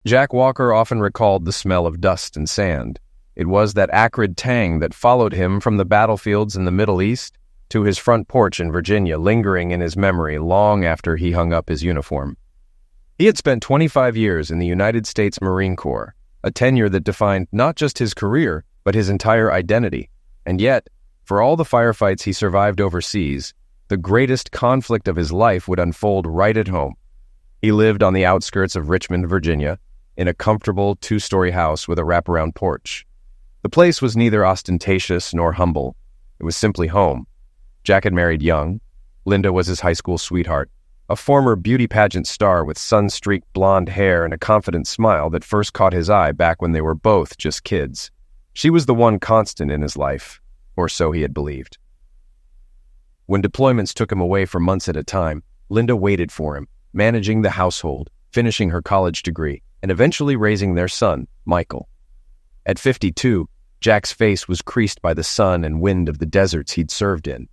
Jack Walker often recalled the smell of dust and sand. It was that acrid tang that followed him from the battlefields in the Middle East to his front porch in Virginia, lingering in his memory long after he hung up his uniform. He had spent 25 years in the United States Marine Corps, a tenure that defined not just his career, but his entire identity. And yet, for all the firefights he survived overseas, the greatest conflict of his life would unfold right at home. He lived on the outskirts of Richmond, Virginia, in a comfortable 2-story house with a wraparound porch. The place was neither ostentatious nor humble. It was simply home. Jack had married young. Linda was his high school sweetheart, a former beauty pageant star with sun-streaked blonde hair and a confident smile that first caught his eye back when they were both just kids. She was the one constant in his life, or so he had believed. When deployments took him away for months at a time, Linda waited for him, managing the household, finishing her college degree, and eventually raising their son, Michael. At 52, Jack's face was creased by the sun and wind of the deserts he'd served in.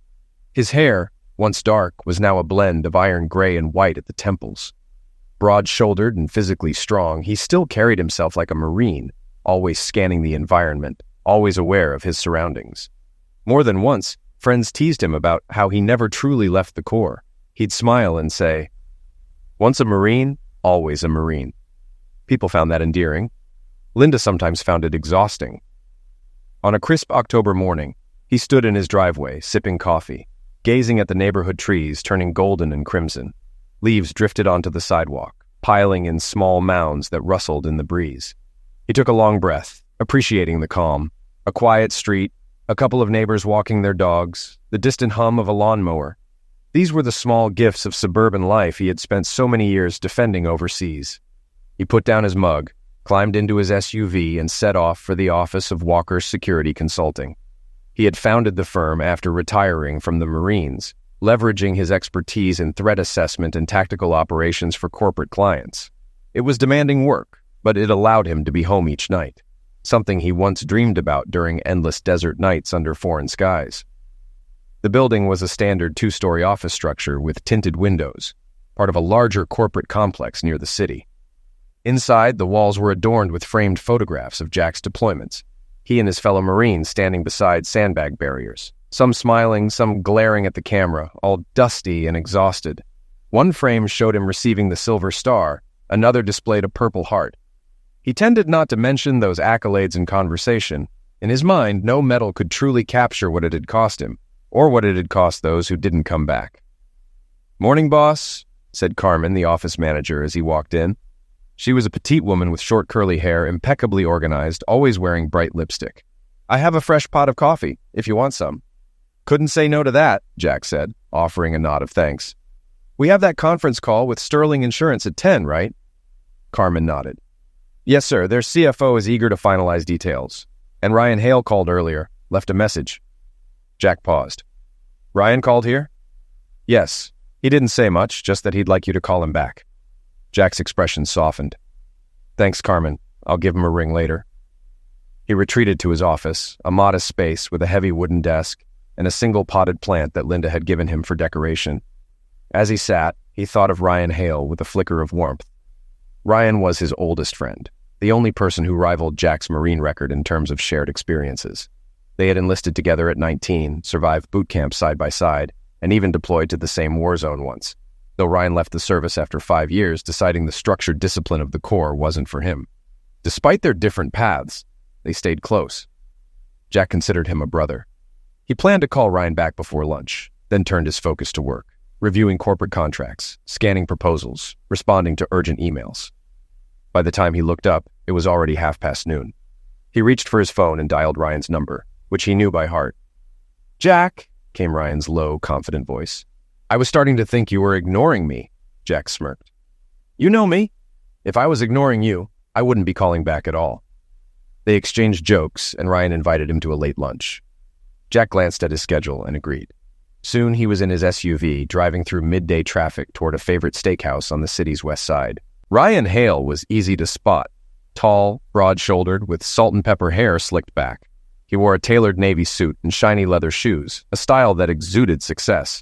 His hair, once dark, was now a blend of iron gray and white at the temples. Broad-shouldered and physically strong, he still carried himself like a Marine, always scanning the environment, always aware of his surroundings. More than once, friends teased him about how he never truly left the Corps. He'd smile and say, "Once a Marine, always a Marine." People found that endearing. Linda sometimes found it exhausting. On a crisp October morning, he stood in his driveway, sipping coffee, gazing at the neighborhood trees turning golden and crimson. Leaves drifted onto the sidewalk, piling in small mounds that rustled in the breeze. He took a long breath, appreciating the calm. A quiet street, a couple of neighbors walking their dogs, the distant hum of a lawnmower. These were the small gifts of suburban life he had spent so many years defending overseas. He put down his mug, climbed into his SUV, and set off for the office of Walker's Security Consulting. He had founded the firm after retiring from the Marines, leveraging his expertise in threat assessment and tactical operations for corporate clients. It was demanding work, but it allowed him to be home each night, something he once dreamed about during endless desert nights under foreign skies. The building was a standard 2-story office structure with tinted windows, part of a larger corporate complex near the city. Inside, the walls were adorned with framed photographs of Jack's deployments, he and his fellow Marines standing beside sandbag barriers, some smiling, some glaring at the camera, all dusty and exhausted. One frame showed him receiving the Silver Star, another displayed a Purple Heart. He tended not to mention those accolades in conversation. In his mind, no medal could truly capture what it had cost him, or what it had cost those who didn't come back. "Morning, boss," said Carmen, the office manager, as he walked in. She was a petite woman with short curly hair, impeccably organized, always wearing bright lipstick. "I have a fresh pot of coffee, if you want some." "Couldn't say no to that," Jack said, offering a nod of thanks. "We have that conference call with Sterling Insurance at 10, right?" Carmen nodded. "Yes, sir. Their CFO is eager to finalize details. And Ryan Hale called earlier, left a message." Jack paused. "Ryan called here?" "Yes. He didn't say much, just that he'd like you to call him back." Jack's expression softened. "Thanks, Carmen. I'll give him a ring later." He retreated to his office, a modest space with a heavy wooden desk and a single potted plant that Linda had given him for decoration. As he sat, he thought of Ryan Hale with a flicker of warmth. Ryan was his oldest friend, the only person who rivaled Jack's Marine record in terms of shared experiences. They had enlisted together at 19, survived boot camp side by side, and even deployed to the same war zone once, though Ryan left the service after 5 years, deciding the structured discipline of the Corps wasn't for him. Despite their different paths, they stayed close. Jack considered him a brother. He planned to call Ryan back before lunch, then turned his focus to work, reviewing corporate contracts, scanning proposals, responding to urgent emails. By the time he looked up, it was already noon. He reached for his phone and dialed Ryan's number, which he knew by heart. "Jack," came Ryan's low, confident voice. "I was starting to think you were ignoring me," Jack smirked. "You know me. If I was ignoring you, I wouldn't be calling back at all." They exchanged jokes, and Ryan invited him to a late lunch. Jack glanced at his schedule and agreed. Soon he was in his SUV, driving through midday traffic toward a favorite steakhouse on the city's west side. Ryan Hale was easy to spot. Tall, broad-shouldered, with salt and pepper hair slicked back. He wore a tailored navy suit and shiny leather shoes, a style that exuded success.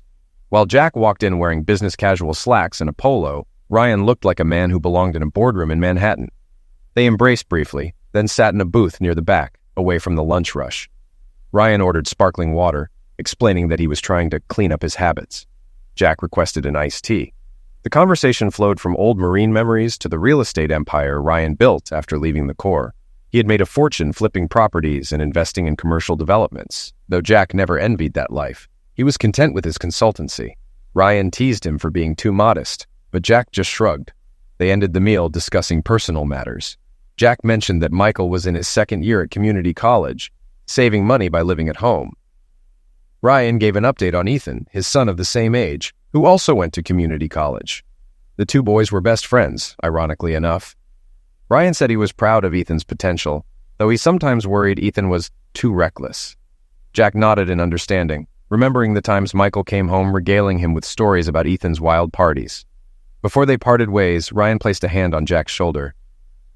While Jack walked in wearing business casual slacks and a polo, Ryan looked like a man who belonged in a boardroom in Manhattan. They embraced briefly, then sat in a booth near the back, away from the lunch rush. Ryan ordered sparkling water, explaining that he was trying to clean up his habits. Jack requested an iced tea. The conversation flowed from old Marine memories to the real estate empire Ryan built after leaving the Corps. He had made a fortune flipping properties and investing in commercial developments, though Jack never envied that life. He was content with his consultancy. Ryan teased him for being too modest, but Jack just shrugged. They ended the meal discussing personal matters. Jack mentioned that Michael was in his second year at community college, saving money by living at home. Ryan gave an update on Ethan, his son of the same age, who also went to community college. The two boys were best friends, ironically enough. Ryan said he was proud of Ethan's potential, though he sometimes worried Ethan was too reckless. Jack nodded in understanding, remembering the times Michael came home regaling him with stories about Ethan's wild parties. Before they parted ways, Ryan placed a hand on Jack's shoulder.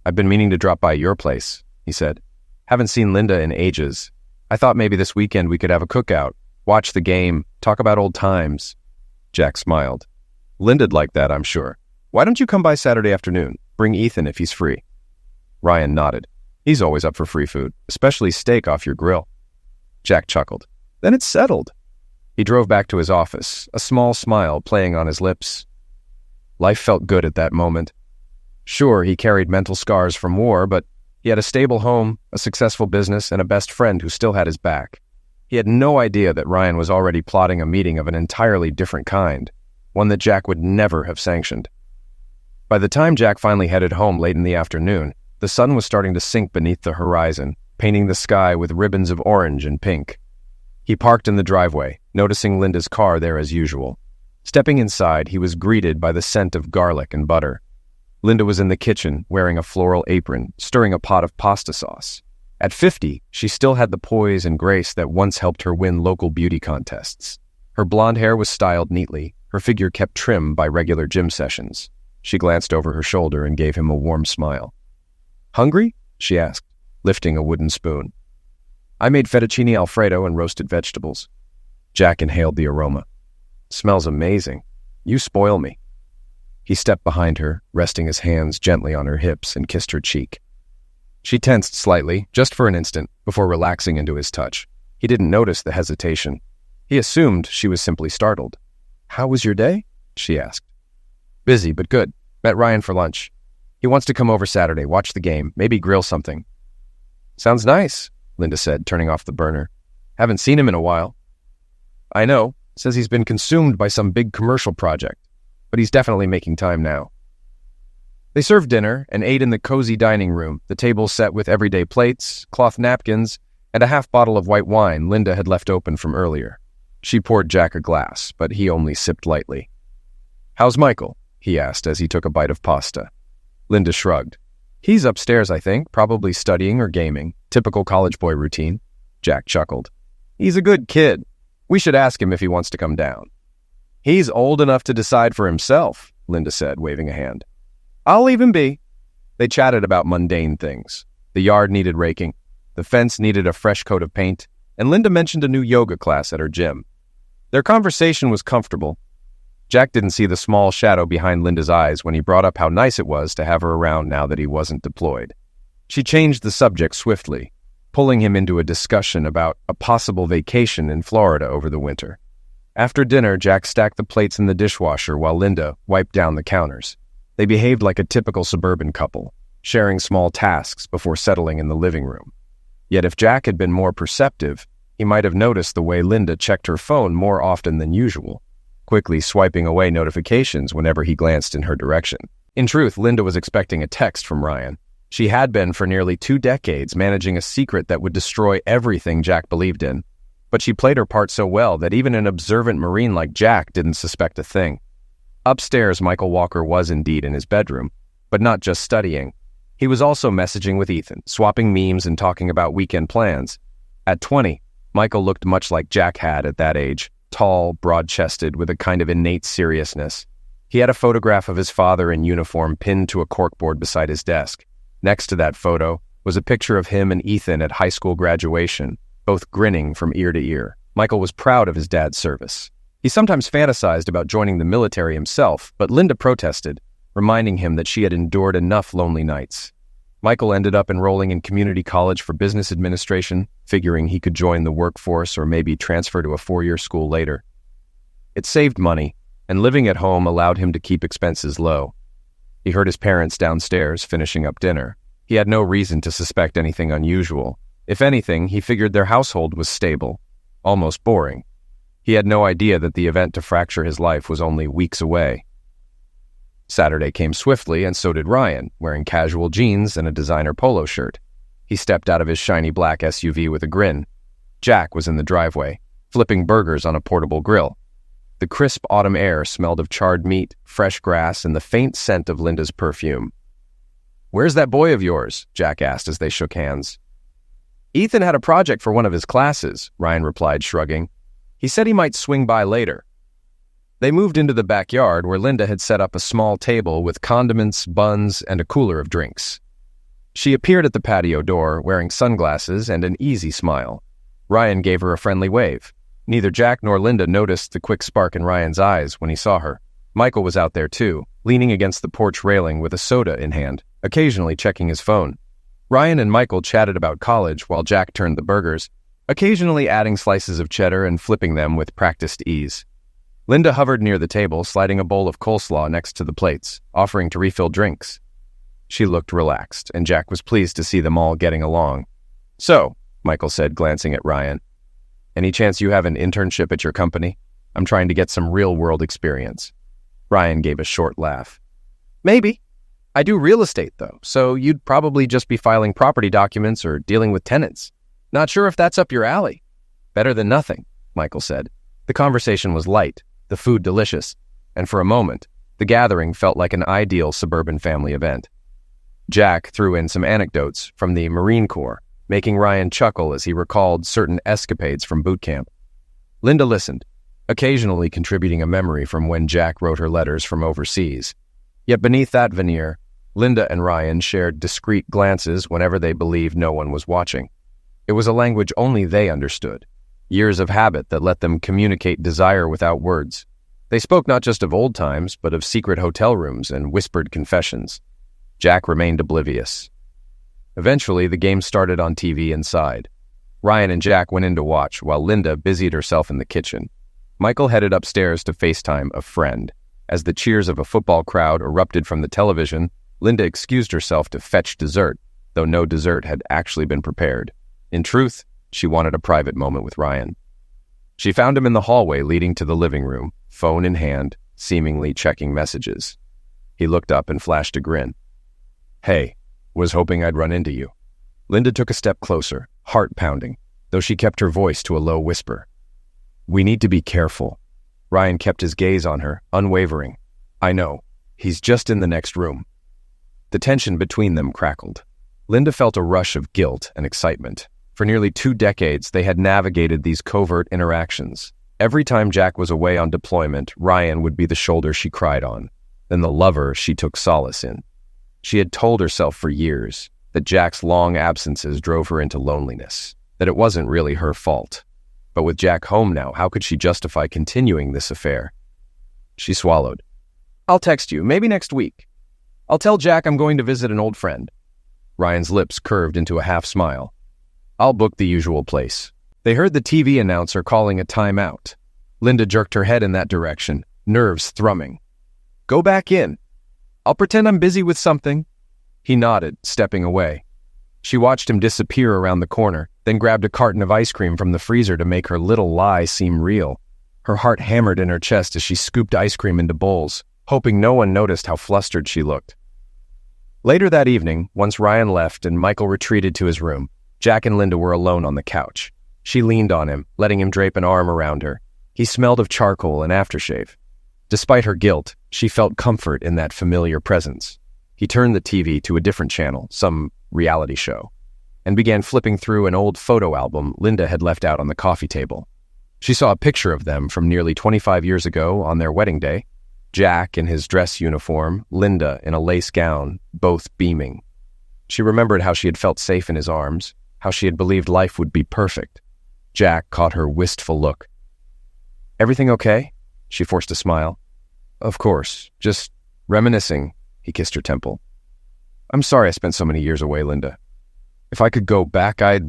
"I've been meaning to drop by your place," he said. "Haven't seen Linda in ages. I thought maybe this weekend we could have a cookout, watch the game, talk about old times." Jack smiled. "Linda'd like that, I'm sure. Why don't you come by Saturday afternoon? Bring Ethan if he's free." Ryan nodded. "He's always up for free food, especially steak off your grill." Jack chuckled. "Then it's settled." He drove back to his office, a small smile playing on his lips. Life felt good at that moment. Sure, he carried mental scars from war, but he had a stable home, a successful business, and a best friend who still had his back. He had no idea that Ryan was already plotting a meeting of an entirely different kind, one that Jack would never have sanctioned. By the time Jack finally headed home late in the afternoon, the sun was starting to sink beneath the horizon, painting the sky with ribbons of orange and pink. He parked in the driveway, noticing Linda's car there as usual. Stepping inside, he was greeted by the scent of garlic and butter. Linda was in the kitchen, wearing a floral apron, stirring a pot of pasta sauce. At 50, she still had the poise and grace that once helped her win local beauty contests. Her blonde hair was styled neatly, her figure kept trim by regular gym sessions. She glanced over her shoulder and gave him a warm smile. "Hungry?" she asked, lifting a wooden spoon. "I made fettuccine alfredo and roasted vegetables." Jack inhaled the aroma. "Smells amazing. You spoil me." He stepped behind her, resting his hands gently on her hips, and kissed her cheek. She tensed slightly, just for an instant, before relaxing into his touch. He didn't notice the hesitation. He assumed she was simply startled. "How was your day?" she asked. "Busy, but good. Met Ryan for lunch. He wants to come over Saturday, watch the game, maybe grill something." "Sounds nice," Linda said, turning off the burner. "Haven't seen him in a while." "I know. Says he's been consumed by some big commercial project, but he's definitely making time now." They served dinner and ate in the cozy dining room, the table set with everyday plates, cloth napkins, and a half bottle of white wine Linda had left open from earlier. She poured Jack a glass, but he only sipped lightly. "How's Michael?" he asked as he took a bite of pasta. Linda shrugged. "He's upstairs, I think, probably studying or gaming. Typical college boy routine." Jack chuckled. "He's a good kid. We should ask him if he wants to come down." "He's old enough to decide for himself," Linda said, waving a hand. "I'll leave him be." They chatted about mundane things. The yard needed raking, the fence needed a fresh coat of paint, and Linda mentioned a new yoga class at her gym. Their conversation was comfortable. Jack didn't see the small shadow behind Linda's eyes when he brought up how nice it was to have her around now that he wasn't deployed. She changed the subject swiftly, pulling him into a discussion about a possible vacation in Florida over the winter. After dinner, Jack stacked the plates in the dishwasher while Linda wiped down the counters. They behaved like a typical suburban couple, sharing small tasks before settling in the living room. Yet if Jack had been more perceptive, he might have noticed the way Linda checked her phone more often than usual, quickly swiping away notifications whenever he glanced in her direction. In truth, Linda was expecting a text from Ryan. She had been for nearly 2 decades managing a secret that would destroy everything Jack believed in. But she played her part so well that even an observant Marine like Jack didn't suspect a thing. Upstairs, Michael Walker was indeed in his bedroom, but not just studying. He was also messaging with Ethan, swapping memes and talking about weekend plans. At 20, Michael looked much like Jack had at that age, tall, broad-chested, with a kind of innate seriousness. He had a photograph of his father in uniform pinned to a corkboard beside his desk. Next to that photo was a picture of him and Ethan at high school graduation, both grinning from ear to ear. Michael was proud of his dad's service. He sometimes fantasized about joining the military himself, but Linda protested, reminding him that she had endured enough lonely nights. Michael ended up enrolling in community college for business administration, figuring he could join the workforce or maybe transfer to a 4-year school later. It saved money, and living at home allowed him to keep expenses low. He heard his parents downstairs finishing up dinner. He had no reason to suspect anything unusual. If anything, he figured their household was stable, almost boring. He had no idea that the event to fracture his life was only weeks away. Saturday came swiftly, and so did Ryan, wearing casual jeans and a designer polo shirt. He stepped out of his shiny black SUV with a grin. Jack was in the driveway, flipping burgers on a portable grill. The crisp autumn air smelled of charred meat, fresh grass, and the faint scent of Linda's perfume. "Where's that boy of yours?" Jack asked as they shook hands. "Ethan had a project for one of his classes," Ryan replied, shrugging. "He said he might swing by later." They moved into the backyard where Linda had set up a small table with condiments, buns, and a cooler of drinks. She appeared at the patio door wearing sunglasses and an easy smile. Ryan gave her a friendly wave. Neither Jack nor Linda noticed the quick spark in Ryan's eyes when he saw her. Michael was out there too, leaning against the porch railing with a soda in hand, occasionally checking his phone. Ryan and Michael chatted about college while Jack turned the burgers, occasionally adding slices of cheddar and flipping them with practiced ease. Linda hovered near the table, sliding a bowl of coleslaw next to the plates, offering to refill drinks. She looked relaxed, and Jack was pleased to see them all getting along. "So," Michael said, glancing at Ryan, "any chance you have an internship at your company? I'm trying to get some real-world experience." Ryan gave a short laugh. "Maybe. I do real estate, though, so you'd probably just be filing property documents or dealing with tenants. Not sure if that's up your alley." "Better than nothing," Michael said. The conversation was light, the food delicious, and for a moment, the gathering felt like an ideal suburban family event. Jack threw in some anecdotes from the Marine Corps, making Ryan chuckle as he recalled certain escapades from boot camp. Linda listened, occasionally contributing a memory from when Jack wrote her letters from overseas. Yet beneath that veneer, Linda and Ryan shared discreet glances whenever they believed no one was watching. It was a language only they understood, years of habit that let them communicate desire without words. They spoke not just of old times, but of secret hotel rooms and whispered confessions. Jack remained oblivious. Eventually, the game started on TV inside. Ryan and Jack went in to watch, while Linda busied herself in the kitchen. Michael headed upstairs to FaceTime a friend. As the cheers of a football crowd erupted from the television, Linda excused herself to fetch dessert, though no dessert had actually been prepared. In truth, she wanted a private moment with Ryan. She found him in the hallway leading to the living room, phone in hand, seemingly checking messages. He looked up and flashed a grin. "Hey, was hoping I'd run into you." Linda took a step closer, heart pounding, though she kept her voice to a low whisper. "We need to be careful." Ryan kept his gaze on her, unwavering. "I know. He's just in the next room." The tension between them crackled. Linda felt a rush of guilt and excitement. For nearly 2 decades, they had navigated these covert interactions. Every time Jack was away on deployment, Ryan would be the shoulder she cried on, then the lover she took solace in. She had told herself for years that Jack's long absences drove her into loneliness, that it wasn't really her fault. But with Jack home now, how could she justify continuing this affair? She swallowed. "I'll text you, maybe next week. I'll tell Jack I'm going to visit an old friend." Ryan's lips curved into a half smile. "I'll book the usual place." They heard the TV announcer calling a timeout. Linda jerked her head in that direction, nerves thrumming. "Go back in. I'll pretend I'm busy with something." He nodded, stepping away. She watched him disappear around the corner, then grabbed a carton of ice cream from the freezer to make her little lie seem real. Her heart hammered in her chest as she scooped ice cream into bowls, hoping no one noticed how flustered she looked. Later that evening, once Ryan left and Michael retreated to his room, Jack and Linda were alone on the couch. She leaned on him, letting him drape an arm around her. He smelled of charcoal and aftershave. Despite her guilt, she felt comfort in that familiar presence. He turned the TV to a different channel, some reality show, and began flipping through an old photo album Linda had left out on the coffee table. She saw a picture of them from nearly 25 years ago on their wedding day. Jack in his dress uniform, Linda in a lace gown, both beaming. She remembered how she had felt safe in his arms, how she had believed life would be perfect. Jack caught her wistful look. "Everything okay?" She forced a smile. "Of course, just reminiscing." He kissed her temple. I'm sorry I spent so many years away, Linda. If I could go back, I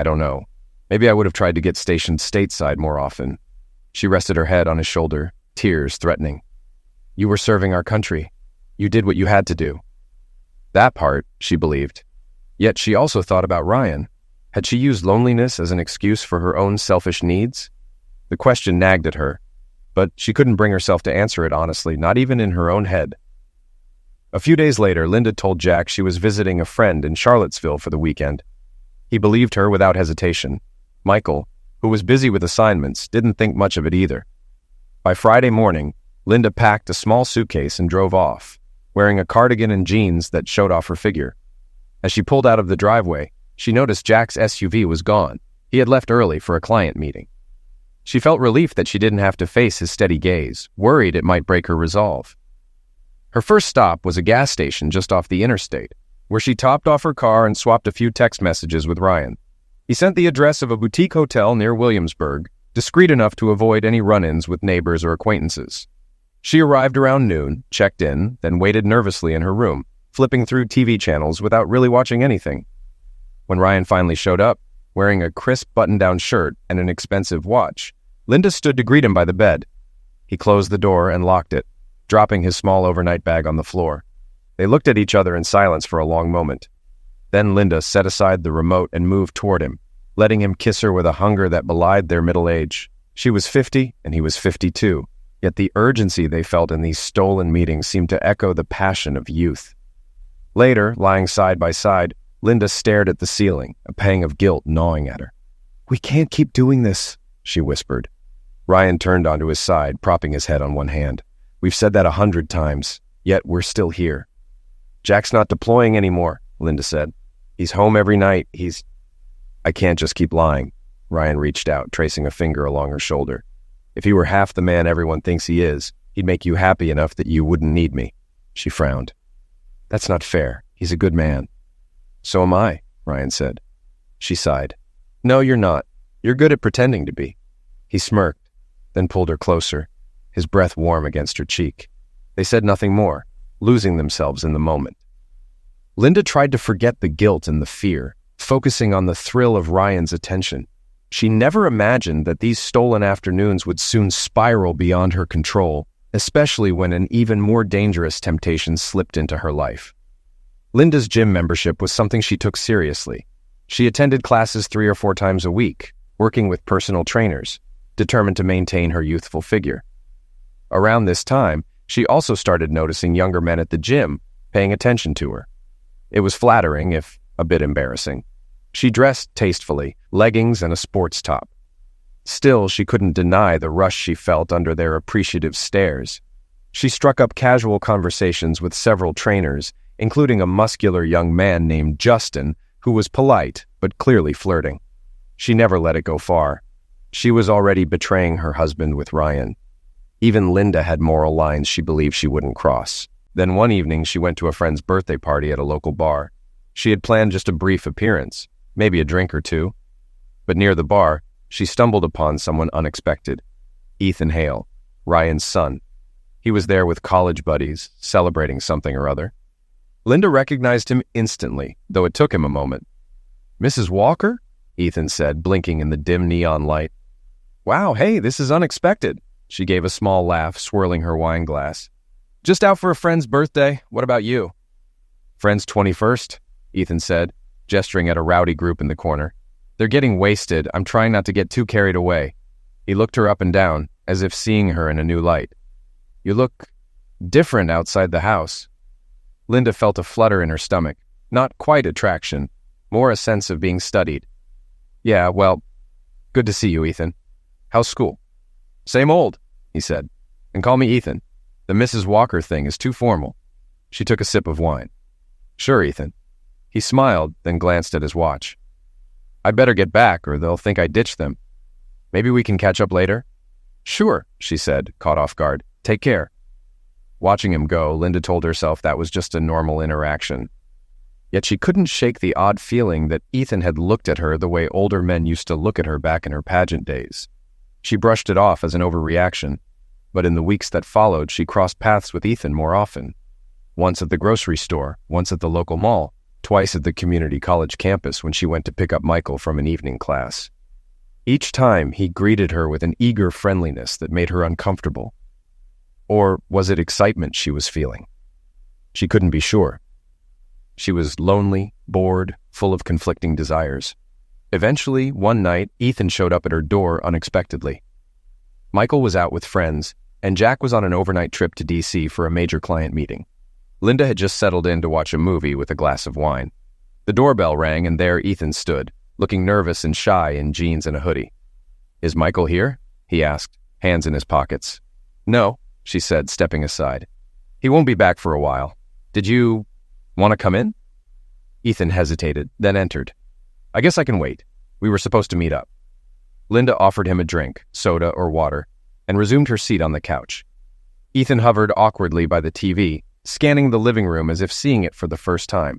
don't know. Maybe I would have tried to get stationed stateside more often. She rested her head on his shoulder, tears threatening. You were serving our country. You did what you had to do. That part, she believed. Yet she also thought about Ryan. Had she used loneliness as an excuse for her own selfish needs? The question nagged at her, but she couldn't bring herself to answer it honestly, not even in her own head. A few days later, Linda told Jack she was visiting a friend in Charlottesville for the weekend. He believed her without hesitation. Michael, who was busy with assignments, didn't think much of it either. By Friday morning, Linda packed a small suitcase and drove off, wearing a cardigan and jeans that showed off her figure. As she pulled out of the driveway, she noticed Jack's SUV was gone. He had left early for a client meeting. She felt relief that she didn't have to face his steady gaze, worried it might break her resolve. Her first stop was a gas station just off the interstate, where she topped off her car and swapped a few text messages with Ryan. He sent the address of a boutique hotel near Williamsburg, discreet enough to avoid any run-ins with neighbors or acquaintances. She arrived around noon, checked in, then waited nervously in her room, flipping through TV channels without really watching anything. When Ryan finally showed up, wearing a crisp button-down shirt and an expensive watch, Linda stood to greet him by the bed. He closed the door and locked it, dropping his small overnight bag on the floor. They looked at each other in silence for a long moment. Then Linda set aside the remote and moved toward him, letting him kiss her with a hunger that belied their middle age. She was 50 and he was 52, yet the urgency they felt in these stolen meetings seemed to echo the passion of youth. Later, lying side by side, Linda stared at the ceiling, a pang of guilt gnawing at her. "We can't keep doing this," she whispered. Ryan turned onto his side, propping his head on one hand. "We've said that 100 times, yet we're still here." "Jack's not deploying anymore," Linda said. "He's home every night. I can't just keep lying." Ryan reached out, tracing a finger along her shoulder. "If he were half the man everyone thinks he is, he'd make you happy enough that you wouldn't need me." She frowned. "That's not fair. He's a good man." "So am I," Ryan said. She sighed. "No, you're not. You're good at pretending to be." He smirked, then pulled her closer, his breath warm against her cheek. They said nothing more, losing themselves in the moment. Linda tried to forget the guilt and the fear, focusing on the thrill of Ryan's attention. She never imagined that these stolen afternoons would soon spiral beyond her control, especially when an even more dangerous temptation slipped into her life. Linda's gym membership was something she took seriously. She attended classes 3 or 4 times a week, working with personal trainers, determined to maintain her youthful figure. Around this time, she also started noticing younger men at the gym, paying attention to her. It was flattering, if a bit embarrassing. She dressed tastefully, leggings and a sports top. Still, she couldn't deny the rush she felt under their appreciative stares. She struck up casual conversations with several trainers, including a muscular young man named Justin, who was polite but clearly flirting. She never let it go far. She was already betraying her husband with Ryan. Even Linda had moral lines she believed she wouldn't cross. Then one evening, she went to a friend's birthday party at a local bar. She had planned just a brief appearance, maybe a drink or two. But near the bar, she stumbled upon someone unexpected. Ethan Hale, Ryan's son. He was there with college buddies, celebrating something or other. Linda recognized him instantly, though it took him a moment. "Mrs. Walker?" Ethan said, blinking in the dim neon light. "Wow, hey, this is unexpected." She gave a small laugh, swirling her wine glass. "Just out for a friend's birthday. What about you?" "Friend's 21st, Ethan said, gesturing at a rowdy group in the corner. "They're getting wasted. I'm trying not to get too carried away." He looked her up and down, as if seeing her in a new light. "You look different outside the house." Linda felt a flutter in her stomach. Not quite attraction, more a sense of being studied. "Yeah, well, good to see you, Ethan. How's school?" "Same old," he said. "And call me Ethan. The Mrs. Walker thing is too formal." She took a sip of wine. "Sure, Ethan." He smiled, then glanced at his watch. "I'd better get back, or they'll think I ditched them. Maybe we can catch up later?" "Sure," she said, caught off guard. "Take care." Watching him go, Linda told herself that was just a normal interaction. Yet she couldn't shake the odd feeling that Ethan had looked at her the way older men used to look at her back in her pageant days. She brushed it off as an overreaction, but in the weeks that followed, she crossed paths with Ethan more often. once at the grocery store, once at the local mall, twice at the community college campus when she went to pick up Michael from an evening class. Each time he greeted her with an eager friendliness that made her uncomfortable. Or was it excitement she was feeling? She couldn't be sure. She was lonely, bored, full of conflicting desires. Eventually, one night, Ethan showed up at her door unexpectedly. Michael was out with friends, and Jack was on an overnight trip to D.C. for a major client meeting. Linda had just settled in to watch a movie with a glass of wine. The doorbell rang, and there Ethan stood, looking nervous and shy in jeans and a hoodie. "Is Michael here?" he asked, hands in his pockets. "No," she said, stepping aside. "He won't be back for a while. Did you want to come in?" Ethan hesitated, then entered. "I guess I can wait. We were supposed to meet up." Linda offered him a drink, soda or water, and resumed her seat on the couch. Ethan hovered awkwardly by the TV, scanning the living room as if seeing it for the first time.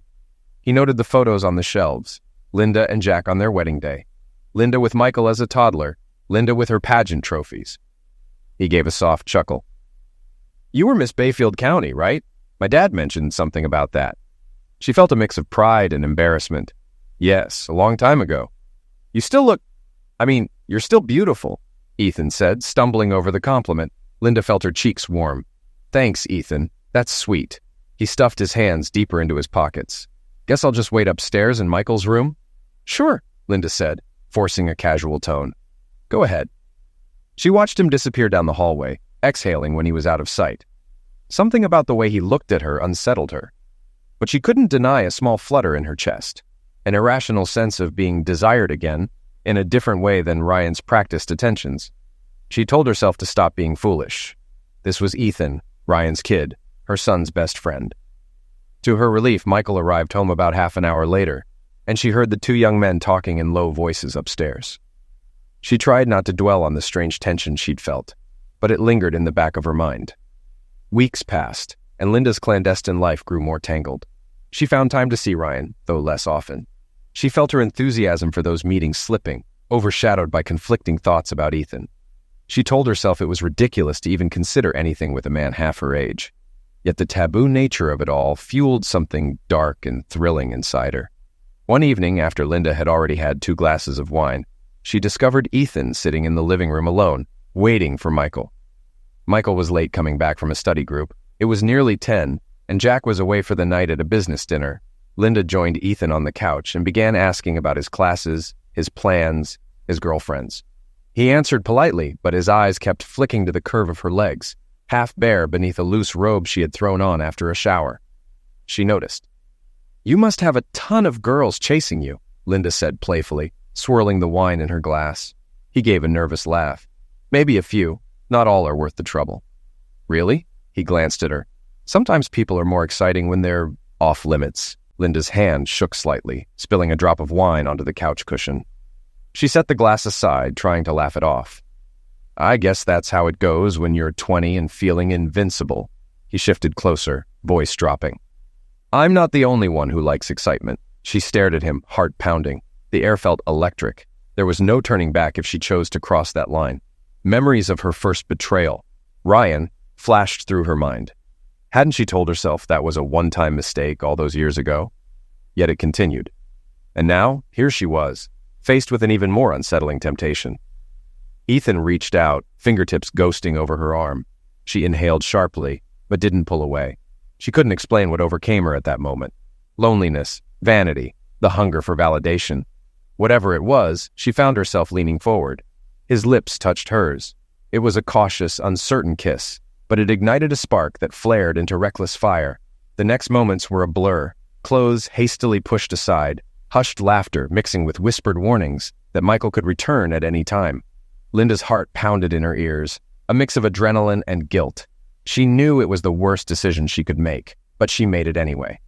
He noted the photos on the shelves, Linda and Jack on their wedding day, Linda with Michael as a toddler, Linda with her pageant trophies. He gave a soft chuckle. "You were Miss Bayfield County, right? My dad mentioned something about that." She felt a mix of pride and embarrassment. "Yes, a long time ago." "You still look... you're still beautiful," Ethan said, stumbling over the compliment. Linda felt her cheeks warm. "Thanks, Ethan. That's sweet." He stuffed his hands deeper into his pockets. "Guess I'll just wait upstairs in Michael's room?" "Sure," Linda said, forcing a casual tone. "Go ahead." She watched him disappear down the hallway, exhaling when he was out of sight. Something about the way he looked at her unsettled her. But she couldn't deny a small flutter in her chest, an irrational sense of being desired again, in a different way than Ryan's practiced attentions. She told herself to stop being foolish. This was Ethan, Ryan's kid, her son's best friend. To her relief, Michael arrived home about half an hour later, and she heard the two young men talking in low voices upstairs. She tried not to dwell on the strange tension she'd felt, but it lingered in the back of her mind. Weeks passed, and Linda's clandestine life grew more tangled. She found time to see Ryan, though less often. She felt her enthusiasm for those meetings slipping, overshadowed by conflicting thoughts about Ethan. She told herself it was ridiculous to even consider anything with a man half her age. Yet the taboo nature of it all fueled something dark and thrilling inside her. One evening, after Linda had already had 2 glasses of wine, she discovered Ethan sitting in the living room alone, waiting for Michael. Michael was late coming back from a study group. It was nearly 10, and Jack was away for the night at a business dinner. Linda joined Ethan on the couch and began asking about his classes, his plans, his girlfriends. He answered politely, but his eyes kept flicking to the curve of her legs, half bare beneath a loose robe she had thrown on after a shower. She noticed. "You must have a ton of girls chasing you," Linda said playfully, swirling the wine in her glass. He gave a nervous laugh. "Maybe a few. Not all are worth the trouble." "Really?" He glanced at her. "Sometimes people are more exciting when they're off limits." Linda's hand shook slightly, spilling a drop of wine onto the couch cushion. She set the glass aside, trying to laugh it off. "I guess that's how it goes when you're 20 and feeling invincible." He shifted closer, voice dropping. "I'm not the only one who likes excitement." She stared at him, heart pounding. The air felt electric. There was no turning back if she chose to cross that line. Memories of her first betrayal, Ryan, flashed through her mind. Hadn't she told herself that was a one-time mistake all those years ago? Yet it continued. And now, here she was, faced with an even more unsettling temptation. Ethan reached out, fingertips ghosting over her arm. She inhaled sharply, but didn't pull away. She couldn't explain what overcame her at that moment. Loneliness, vanity, the hunger for validation. Whatever it was, she found herself leaning forward. His lips touched hers. It was a cautious, uncertain kiss, but it ignited a spark that flared into reckless fire. The next moments were a blur, clothes hastily pushed aside, hushed laughter mixing with whispered warnings that Michael could return at any time. Linda's heart pounded in her ears, a mix of adrenaline and guilt. She knew it was the worst decision she could make, but she made it anyway.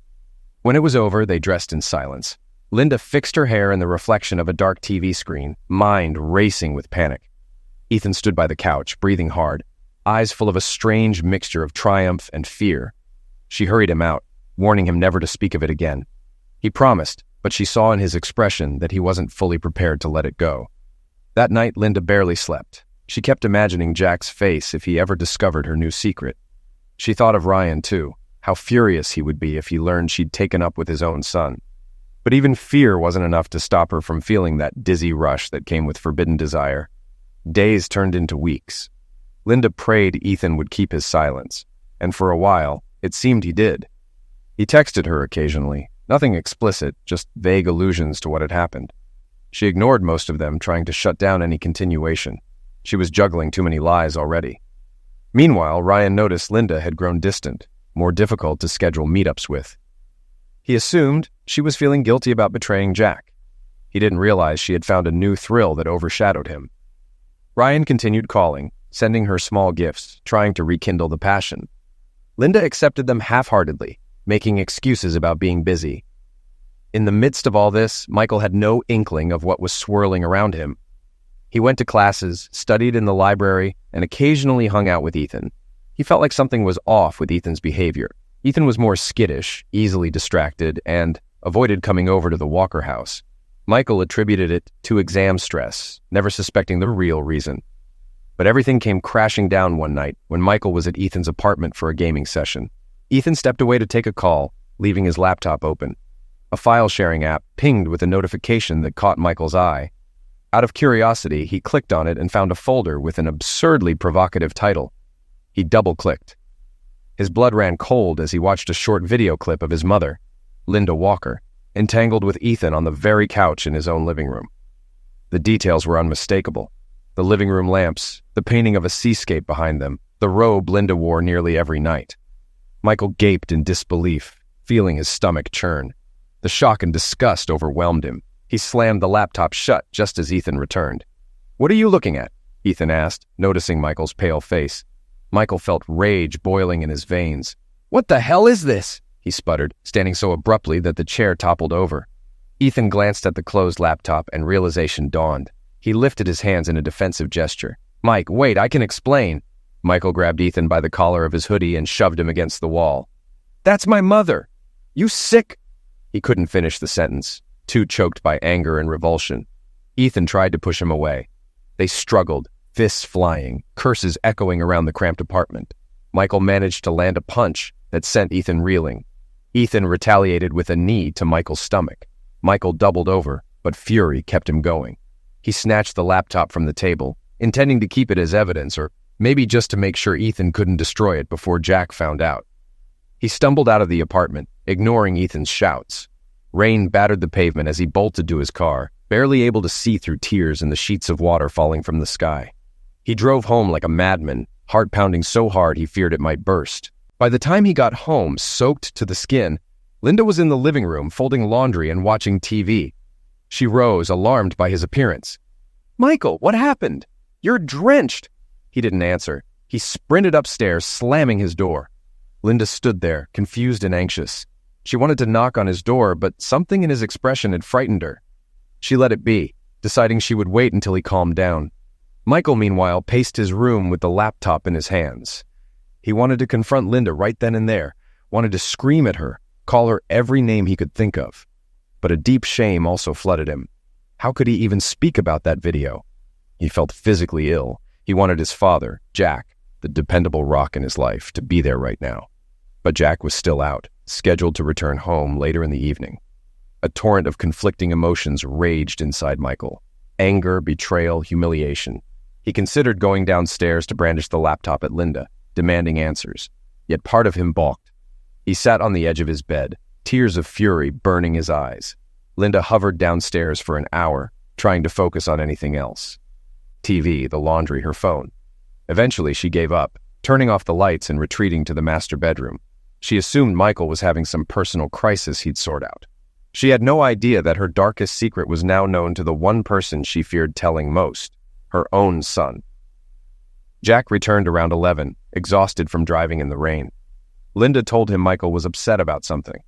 When it was over, they dressed in silence. Linda fixed her hair in the reflection of a dark TV screen, mind racing with panic. Ethan stood by the couch, breathing hard, eyes full of a strange mixture of triumph and fear. She hurried him out, warning him never to speak of it again. He promised, but she saw in his expression that he wasn't fully prepared to let it go. That night, Linda barely slept. She kept imagining Jack's face if he ever discovered her new secret. She thought of Ryan, too, how furious he would be if he learned she'd taken up with his own son. But even fear wasn't enough to stop her from feeling that dizzy rush that came with forbidden desire. Days turned into weeks. Linda prayed Ethan would keep his silence, and for a while, it seemed he did. He texted her occasionally, nothing explicit, just vague allusions to what had happened. She ignored most of them, trying to shut down any continuation. She was juggling too many lies already. Meanwhile, Ryan noticed Linda had grown distant, more difficult to schedule meetups with. He assumed she was feeling guilty about betraying Jack. He didn't realize she had found a new thrill that overshadowed him. Ryan continued calling, sending her small gifts, trying to rekindle the passion. Linda accepted them half-heartedly, making excuses about being busy. In the midst of all this, Michael had no inkling of what was swirling around him. He went to classes, studied in the library, and occasionally hung out with Ethan. He felt like something was off with Ethan's behavior. Ethan was more skittish, easily distracted, and avoided coming over to the Walker house. Michael attributed it to exam stress, never suspecting the real reason. But everything came crashing down one night when Michael was at Ethan's apartment for a gaming session. Ethan stepped away to take a call, leaving his laptop open. A file-sharing app pinged with a notification that caught Michael's eye. Out of curiosity, he clicked on it and found a folder with an absurdly provocative title. He double-clicked. His blood ran cold as he watched a short video clip of his mother, Linda Walker, entangled with Ethan on the very couch in his own living room. The details were unmistakable. The living room lamps, the painting of a seascape behind them, the robe Linda wore nearly every night. Michael gaped in disbelief, feeling his stomach churn. The shock and disgust overwhelmed him. He slammed the laptop shut just as Ethan returned. "What are you looking at?" Ethan asked, noticing Michael's pale face. Michael felt rage boiling in his veins. "What the hell is this?" he sputtered, standing so abruptly that the chair toppled over. Ethan glanced at the closed laptop and realization dawned. He lifted his hands in a defensive gesture. "Mike, wait, I can explain." Michael grabbed Ethan by the collar of his hoodie and shoved him against the wall. "That's my mother! You sick—" He couldn't finish the sentence, too choked by anger and revulsion. Ethan tried to push him away. They struggled, fists flying, curses echoing around the cramped apartment. Michael managed to land a punch that sent Ethan reeling. Ethan retaliated with a knee to Michael's stomach. Michael doubled over, but fury kept him going. He snatched the laptop from the table, intending to keep it as evidence, or maybe just to make sure Ethan couldn't destroy it before Jack found out. He stumbled out of the apartment, ignoring Ethan's shouts. Rain battered the pavement as he bolted to his car, barely able to see through tears and the sheets of water falling from the sky. He drove home like a madman, heart pounding so hard he feared it might burst. By the time he got home, soaked to the skin, Linda was in the living room folding laundry and watching TV. She rose, alarmed by his appearance. "Michael, what happened? You're drenched." He didn't answer. He sprinted upstairs, slamming his door. Linda stood there, confused and anxious. She wanted to knock on his door, but something in his expression had frightened her. She let it be, deciding she would wait until he calmed down. Michael, meanwhile, paced his room with the laptop in his hands. He wanted to confront Linda right then and there, wanted to scream at her, call her every name he could think of. But a deep shame also flooded him. How could he even speak about that video? He felt physically ill. He wanted his father, Jack, the dependable rock in his life, to be there right now. But Jack was still out, scheduled to return home later in the evening. A torrent of conflicting emotions raged inside Michael. Anger, betrayal, humiliation. He considered going downstairs to brandish the laptop at Linda, demanding answers. Yet part of him balked. He sat on the edge of his bed, tears of fury burning his eyes. Linda hovered downstairs for an hour, trying to focus on anything else. TV, the laundry, her phone. Eventually, she gave up, turning off the lights and retreating to the master bedroom. She assumed Michael was having some personal crisis he'd sort out. She had no idea that her darkest secret was now known to the one person she feared telling most, her own son. Jack returned around 11, exhausted from driving in the rain. Linda told him Michael was upset about something.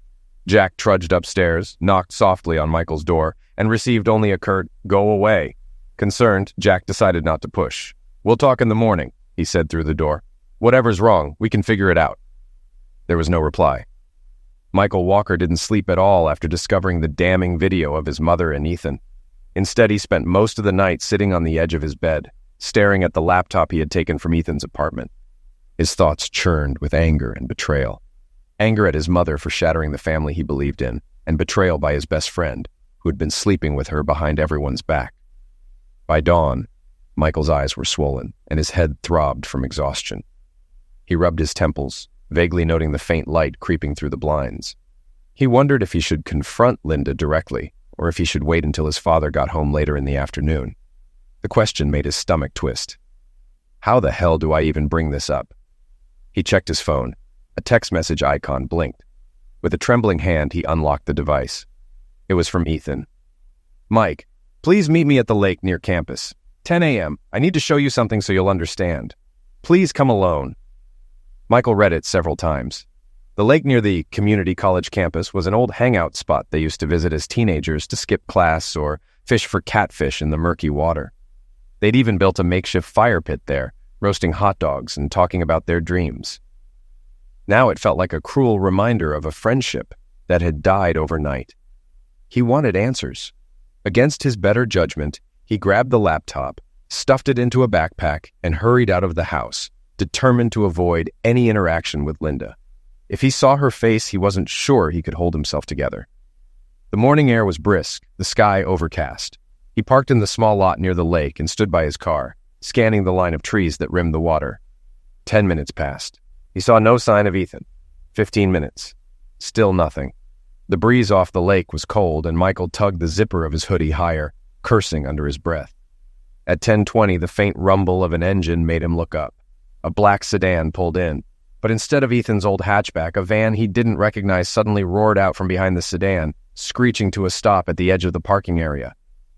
Jack trudged upstairs, knocked softly on Michael's door, and received only a curt, "Go away." Concerned, Jack decided not to push. "We'll talk in the morning," he said through the door. "Whatever's wrong, we can figure it out." There was no reply. Michael Walker didn't sleep at all after discovering the damning video of his mother and Ethan. Instead, he spent most of the night sitting on the edge of his bed, staring at the laptop he had taken from Ethan's apartment. His thoughts churned with anger and betrayal. Anger at his mother for shattering the family he believed in, and betrayal by his best friend, who had been sleeping with her behind everyone's back. By dawn, Michael's eyes were swollen, and his head throbbed from exhaustion. He rubbed his temples, vaguely noting the faint light creeping through the blinds. He wondered if he should confront Linda directly, or if he should wait until his father got home later in the afternoon. The question made his stomach twist. How the hell do I even bring this up? He checked his phone. A text message icon blinked. With a trembling hand, he unlocked the device. It was from Ethan. Mike, please meet me at the lake near campus. 10 a.m. I need to show you something so you'll understand. Please come alone. Michael read it several times. The lake near the community college campus was an old hangout spot they used to visit as teenagers to skip class or fish for catfish in the murky water. They'd even built a makeshift fire pit there, roasting hot dogs and talking about their dreams. Now it felt like a cruel reminder of a friendship that had died overnight. He wanted answers. Against his better judgment, he grabbed the laptop, stuffed it into a backpack, and hurried out of the house, determined to avoid any interaction with Linda. If he saw her face, he wasn't sure he could hold himself together. The morning air was brisk, the sky overcast. He parked in the small lot near the lake and stood by his car, scanning the line of trees that rimmed the water. 10 minutes passed. He saw no sign of Ethan. 15 minutes. Still nothing. The breeze off the lake was cold, and Michael tugged the zipper of his hoodie higher, cursing under his breath. At 10:20, the faint rumble of an engine made him look up. A black sedan pulled in, but instead of Ethan's old hatchback, a van he didn't recognize suddenly roared out from behind the sedan, screeching to a stop at the edge of the parking area.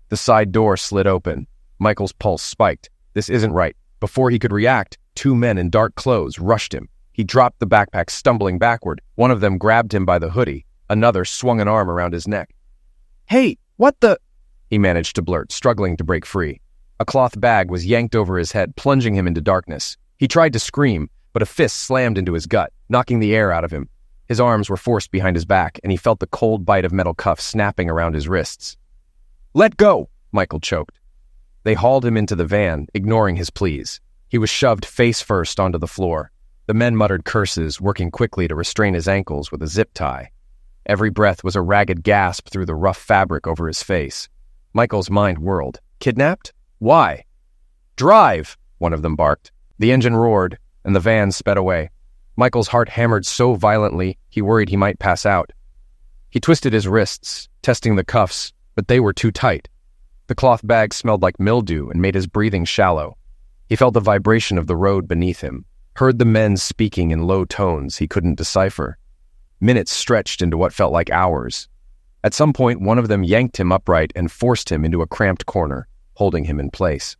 The side door slid open. Michael's pulse spiked. This isn't right. Before he could react, 2 men in dark clothes rushed him. He dropped the backpack, stumbling backward. One of them grabbed him by the hoodie. Another swung an arm around his neck. "Hey, what the—" he managed to blurt, struggling to break free. A cloth bag was yanked over his head, plunging him into darkness. He tried to scream, but a fist slammed into his gut, knocking the air out of him. His arms were forced behind his back, and he felt the cold bite of metal cuffs snapping around his wrists. "Let go!" Michael choked. They hauled him into the van, ignoring his pleas. He was shoved face first onto the floor. The men muttered curses, working quickly to restrain his ankles with a zip tie. Every breath was a ragged gasp through the rough fabric over his face. Michael's mind whirled. Kidnapped? Why? "Drive!" one of them barked. The engine roared, and the van sped away. Michael's heart hammered so violently, he worried he might pass out. He twisted his wrists, testing the cuffs, but they were too tight. The cloth bag smelled like mildew and made his breathing shallow. He felt the vibration of the road beneath him, heard the men speaking in low tones he couldn't decipher. Minutes stretched into what felt like hours. At some point, one of them yanked him upright and forced him into a cramped corner, holding him in place.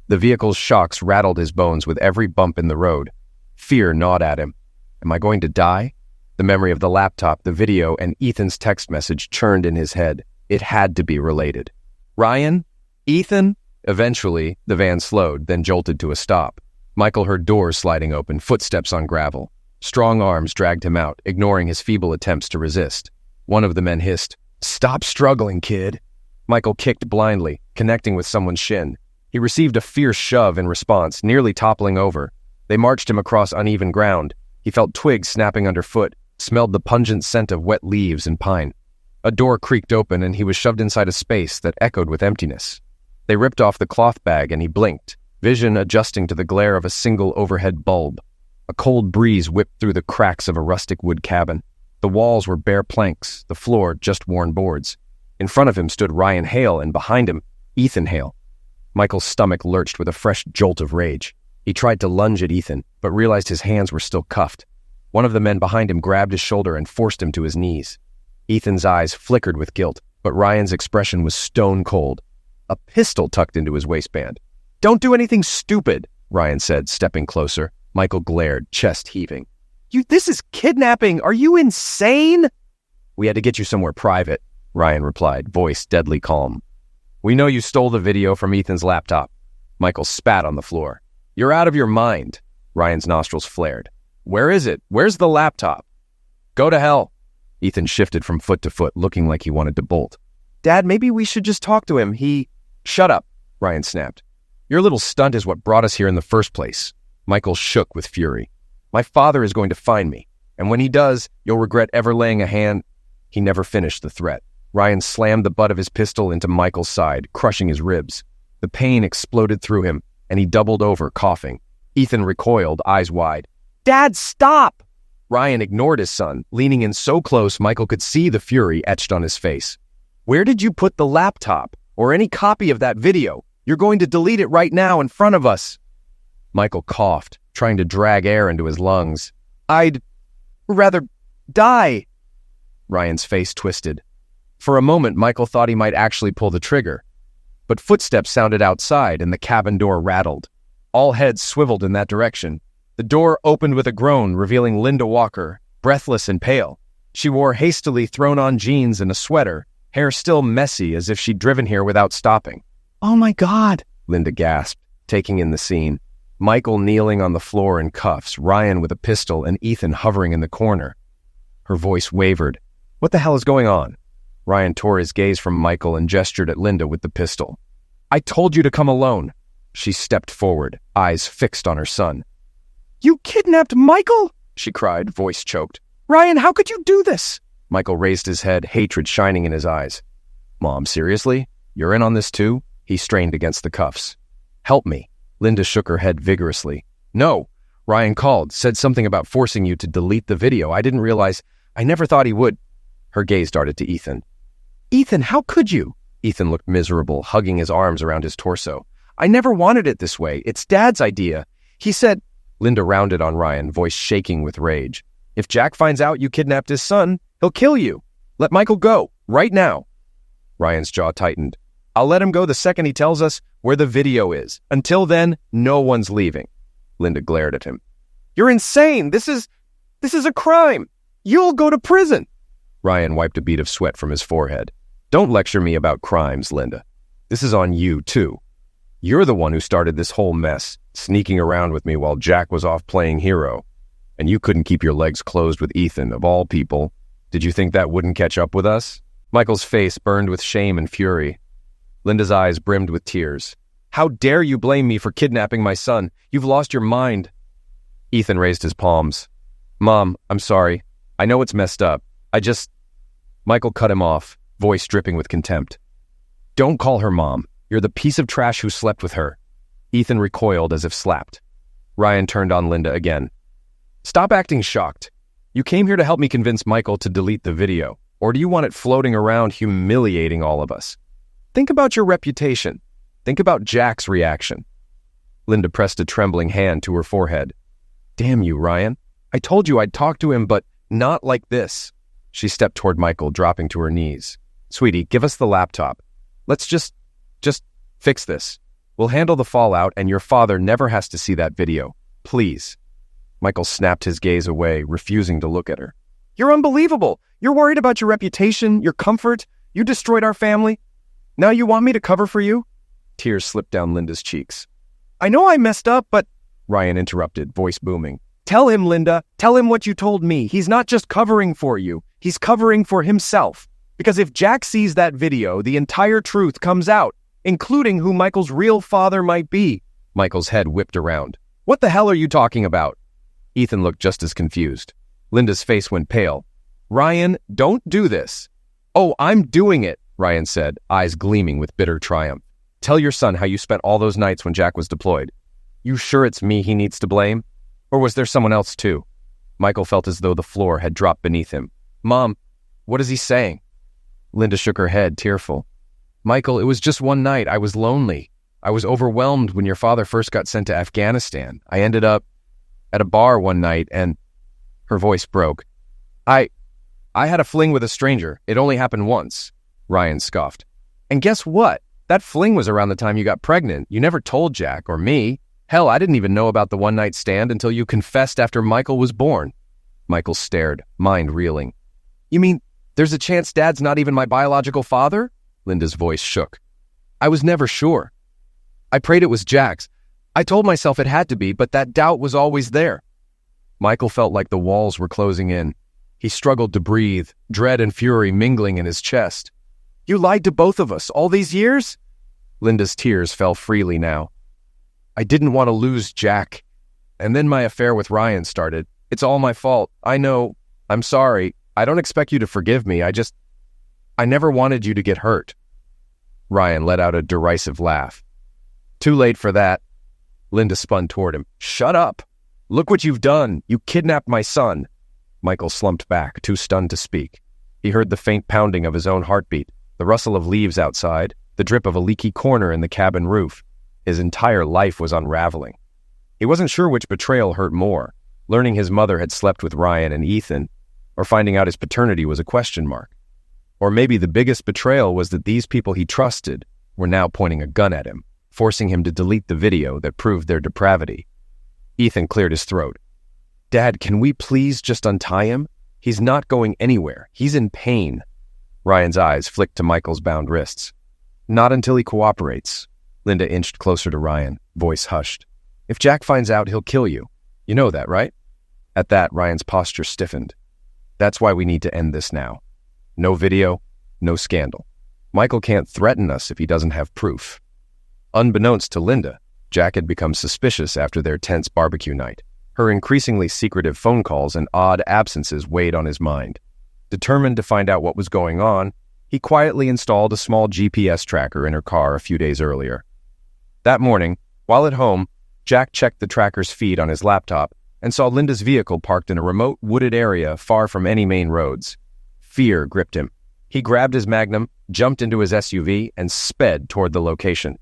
The vehicle's shocks rattled his bones with every bump in the road. Fear gnawed at him. Am I going to die? The memory of the laptop, the video, and Ethan's text message churned in his head. It had to be related. Ryan? Ethan? Eventually, the van slowed, then jolted to a stop. Michael heard doors sliding open, footsteps on gravel. Strong arms dragged him out, ignoring his feeble attempts to resist. One of the men hissed, "Stop struggling, kid." Michael kicked blindly, connecting with someone's shin. He received a fierce shove in response, nearly toppling over. They marched him across uneven ground. He felt twigs snapping underfoot, smelled the pungent scent of wet leaves and pine. A door creaked open, and he was shoved inside a space that echoed with emptiness. They ripped off the cloth bag, and he blinked, vision adjusting to the glare of a single overhead bulb. A cold breeze whipped through the cracks of a rustic wood cabin. The walls were bare planks, the floor just worn boards. In front of him stood Ryan Hale, and behind him, Ethan Hale. Michael's stomach lurched with a fresh jolt of rage. He tried to lunge at Ethan, but realized his hands were still cuffed. One of the men behind him grabbed his shoulder and forced him to his knees. Ethan's eyes flickered with guilt, but Ryan's expression was stone cold. A pistol tucked into his waistband. "Don't do anything stupid," Ryan said, stepping closer. Michael glared, chest heaving. This is kidnapping! Are you insane?" "We had to get you somewhere private," Ryan replied, voice deadly calm. "We know you stole the video from Ethan's laptop." Michael spat on the floor. "You're out of your mind." Ryan's nostrils flared. "Where is it? Where's the laptop?" "Go to hell." Ethan shifted from foot to foot, looking like he wanted to bolt. "Dad, maybe we should just talk to him. Shut up," Ryan snapped. "Your little stunt is what brought us here in the first place." Michael shook with fury. "My father is going to find me, And when he does, you'll regret ever laying a hand." He never finished the threat. Ryan slammed the butt of his pistol into Michael's side, crushing his ribs. The pain exploded through him, and he doubled over, coughing. Ethan recoiled, eyes wide. "Dad, stop!" Ryan ignored his son, leaning in so close Michael could see the fury etched on his face. "Where did you put the laptop? Or any copy of that video? You're going to delete it right now in front of us." Michael coughed, trying to drag air into his lungs. "I'd rather die." Ryan's face twisted. For a moment, Michael thought he might actually pull the trigger. But footsteps sounded outside and the cabin door rattled. All heads swiveled in that direction. The door opened with a groan, revealing Linda Walker, breathless and pale. She wore hastily thrown-on jeans and a sweater, hair still messy as if she'd driven here without stopping. "Oh my God," Linda gasped, taking in the scene. Michael kneeling on the floor in cuffs, Ryan with a pistol, and Ethan hovering in the corner. Her voice wavered. "What the hell is going on?" Ryan tore his gaze from Michael and gestured at Linda with the pistol. "I told you to come alone." She stepped forward, eyes fixed on her son. "You kidnapped Michael?" she cried, voice choked. "Ryan, how could you do this?" Michael raised his head, hatred shining in his eyes. "Mom, seriously? You're in on this too?" He strained against the cuffs. "Help me." Linda shook her head vigorously. "No." Ryan called, said something about forcing you to delete the video. I didn't realize. I never thought he would. Her gaze darted to Ethan. "Ethan, how could you?" Ethan looked miserable, hugging his arms around his torso. "I never wanted it this way. It's Dad's idea. He said—" Linda rounded on Ryan, voice shaking with rage. "If Jack finds out you kidnapped his son, he'll kill you. Let Michael go, right now." Ryan's jaw tightened. "I'll let him go the second he tells us where the video is. Until then, no one's leaving." Linda glared at him. "You're insane! This is a crime! You'll go to prison!" Ryan wiped a bead of sweat from his forehead. "Don't lecture me about crimes, Linda. This is on you, too. You're the one who started this whole mess, sneaking around with me while Jack was off playing hero. And you couldn't keep your legs closed with Ethan, of all people. Did you think that wouldn't catch up with us?" Michael's face burned with shame and fury. Linda's eyes brimmed with tears. "How dare you blame me for kidnapping my son? You've lost your mind." Ethan raised his palms. "Mom, I'm sorry. I know it's messed up. Michael cut him off, voice dripping with contempt. "Don't call her Mom. You're the piece of trash who slept with her." Ethan recoiled as if slapped. Ryan turned on Linda again. "Stop acting shocked. You came here to help me convince Michael to delete the video, or do you want it floating around humiliating all of us? Think about your reputation. Think about Jack's reaction." Linda pressed a trembling hand to her forehead. "Damn you, Ryan. I told you I'd talk to him, but not like this." She stepped toward Michael, dropping to her knees. "Sweetie, give us the laptop. Let's just fix this. We'll handle the fallout, and your father never has to see that video. Please." Michael snapped his gaze away, refusing to look at her. "You're unbelievable. You're worried about your reputation, your comfort. You destroyed our family. Now you want me to cover for you?" Tears slipped down Linda's cheeks. "I know I messed up, but—" Ryan interrupted, voice booming. "Tell him, Linda. Tell him what you told me. He's not just covering for you. He's covering for himself. Because if Jack sees that video, the entire truth comes out, including who Michael's real father might be." Michael's head whipped around. "What the hell are you talking about?" Ethan looked just as confused. Linda's face went pale. "Ryan, don't do this." "Oh, I'm doing it," Ryan said, eyes gleaming with bitter triumph. "Tell your son how you spent all those nights when Jack was deployed. You sure it's me he needs to blame? Or was there someone else too?" Michael felt as though the floor had dropped beneath him. "Mom, what is he saying?" Linda shook her head, tearful. "Michael, it was just one night. I was lonely. I was overwhelmed when your father first got sent to Afghanistan. I ended up at a bar one night and—" Her voice broke. I had a fling with a stranger. It only happened once." Ryan scoffed. "And guess what? That fling was around the time you got pregnant. You never told Jack or me. Hell, I didn't even know about the one-night stand until you confessed after Michael was born." Michael stared, mind reeling. "You mean there's a chance Dad's not even my biological father?" Linda's voice shook. "I was never sure. I prayed it was Jack's. I told myself it had to be, but that doubt was always there." Michael felt like the walls were closing in. He struggled to breathe, dread and fury mingling in his chest. "You lied to both of us all these years?" Linda's tears fell freely now. "I didn't want to lose Jack. And then my affair with Ryan started. It's all my fault. I know. I'm sorry. I don't expect you to forgive me. I never wanted you to get hurt." Ryan let out a derisive laugh. "Too late for that." Linda spun toward him. "Shut up. Look what you've done. You kidnapped my son." Michael slumped back, too stunned to speak. He heard the faint pounding of his own heartbeat, the rustle of leaves outside, the drip of a leaky corner in the cabin roof. His entire life was unraveling. He wasn't sure which betrayal hurt more, learning his mother had slept with Ryan and Ethan, or finding out his paternity was a question mark. Or maybe the biggest betrayal was that these people he trusted were now pointing a gun at him, forcing him to delete the video that proved their depravity. Ethan cleared his throat. "Dad, can we please just untie him? He's not going anywhere. He's in pain." Ryan's eyes flicked to Michael's bound wrists. "Not until he cooperates." Linda inched closer to Ryan, voice hushed. "If Jack finds out, he'll kill you. You know that, right?" At that, Ryan's posture stiffened. "That's why we need to end this now. No video, no scandal. Michael can't threaten us if he doesn't have proof." Unbeknownst to Linda, Jack had become suspicious after their tense barbecue night. Her increasingly secretive phone calls and odd absences weighed on his mind. Determined to find out what was going on, he quietly installed a small GPS tracker in her car a few days earlier. That morning, while at home, Jack checked the tracker's feed on his laptop and saw Linda's vehicle parked in a remote, wooded area far from any main roads. Fear gripped him. He grabbed his Magnum, jumped into his SUV, and sped toward the location.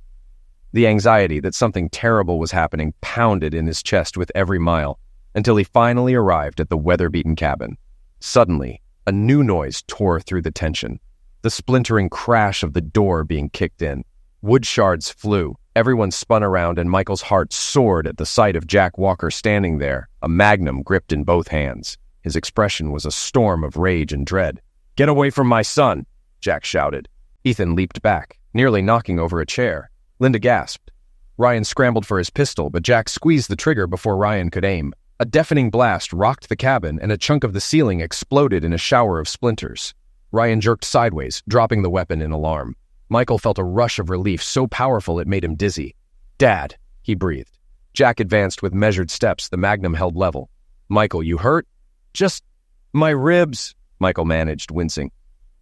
The anxiety that something terrible was happening pounded in his chest with every mile, until he finally arrived at the weather-beaten cabin. Suddenly, a new noise tore through the tension. The splintering crash of the door being kicked in. Wood shards flew. Everyone spun around, and Michael's heart soared at the sight of Jack Walker standing there, a Magnum gripped in both hands. His expression was a storm of rage and dread. "Get away from my son!" Jack shouted. Ethan leaped back, nearly knocking over a chair. Linda gasped. Ryan scrambled for his pistol, but Jack squeezed the trigger before Ryan could aim. A deafening blast rocked the cabin, and a chunk of the ceiling exploded in a shower of splinters. Ryan jerked sideways, dropping the weapon in alarm. Michael felt a rush of relief so powerful it made him dizzy. "Dad," he breathed. Jack advanced with measured steps, the Magnum held level. "Michael, you hurt?" "Just my ribs," Michael managed, wincing.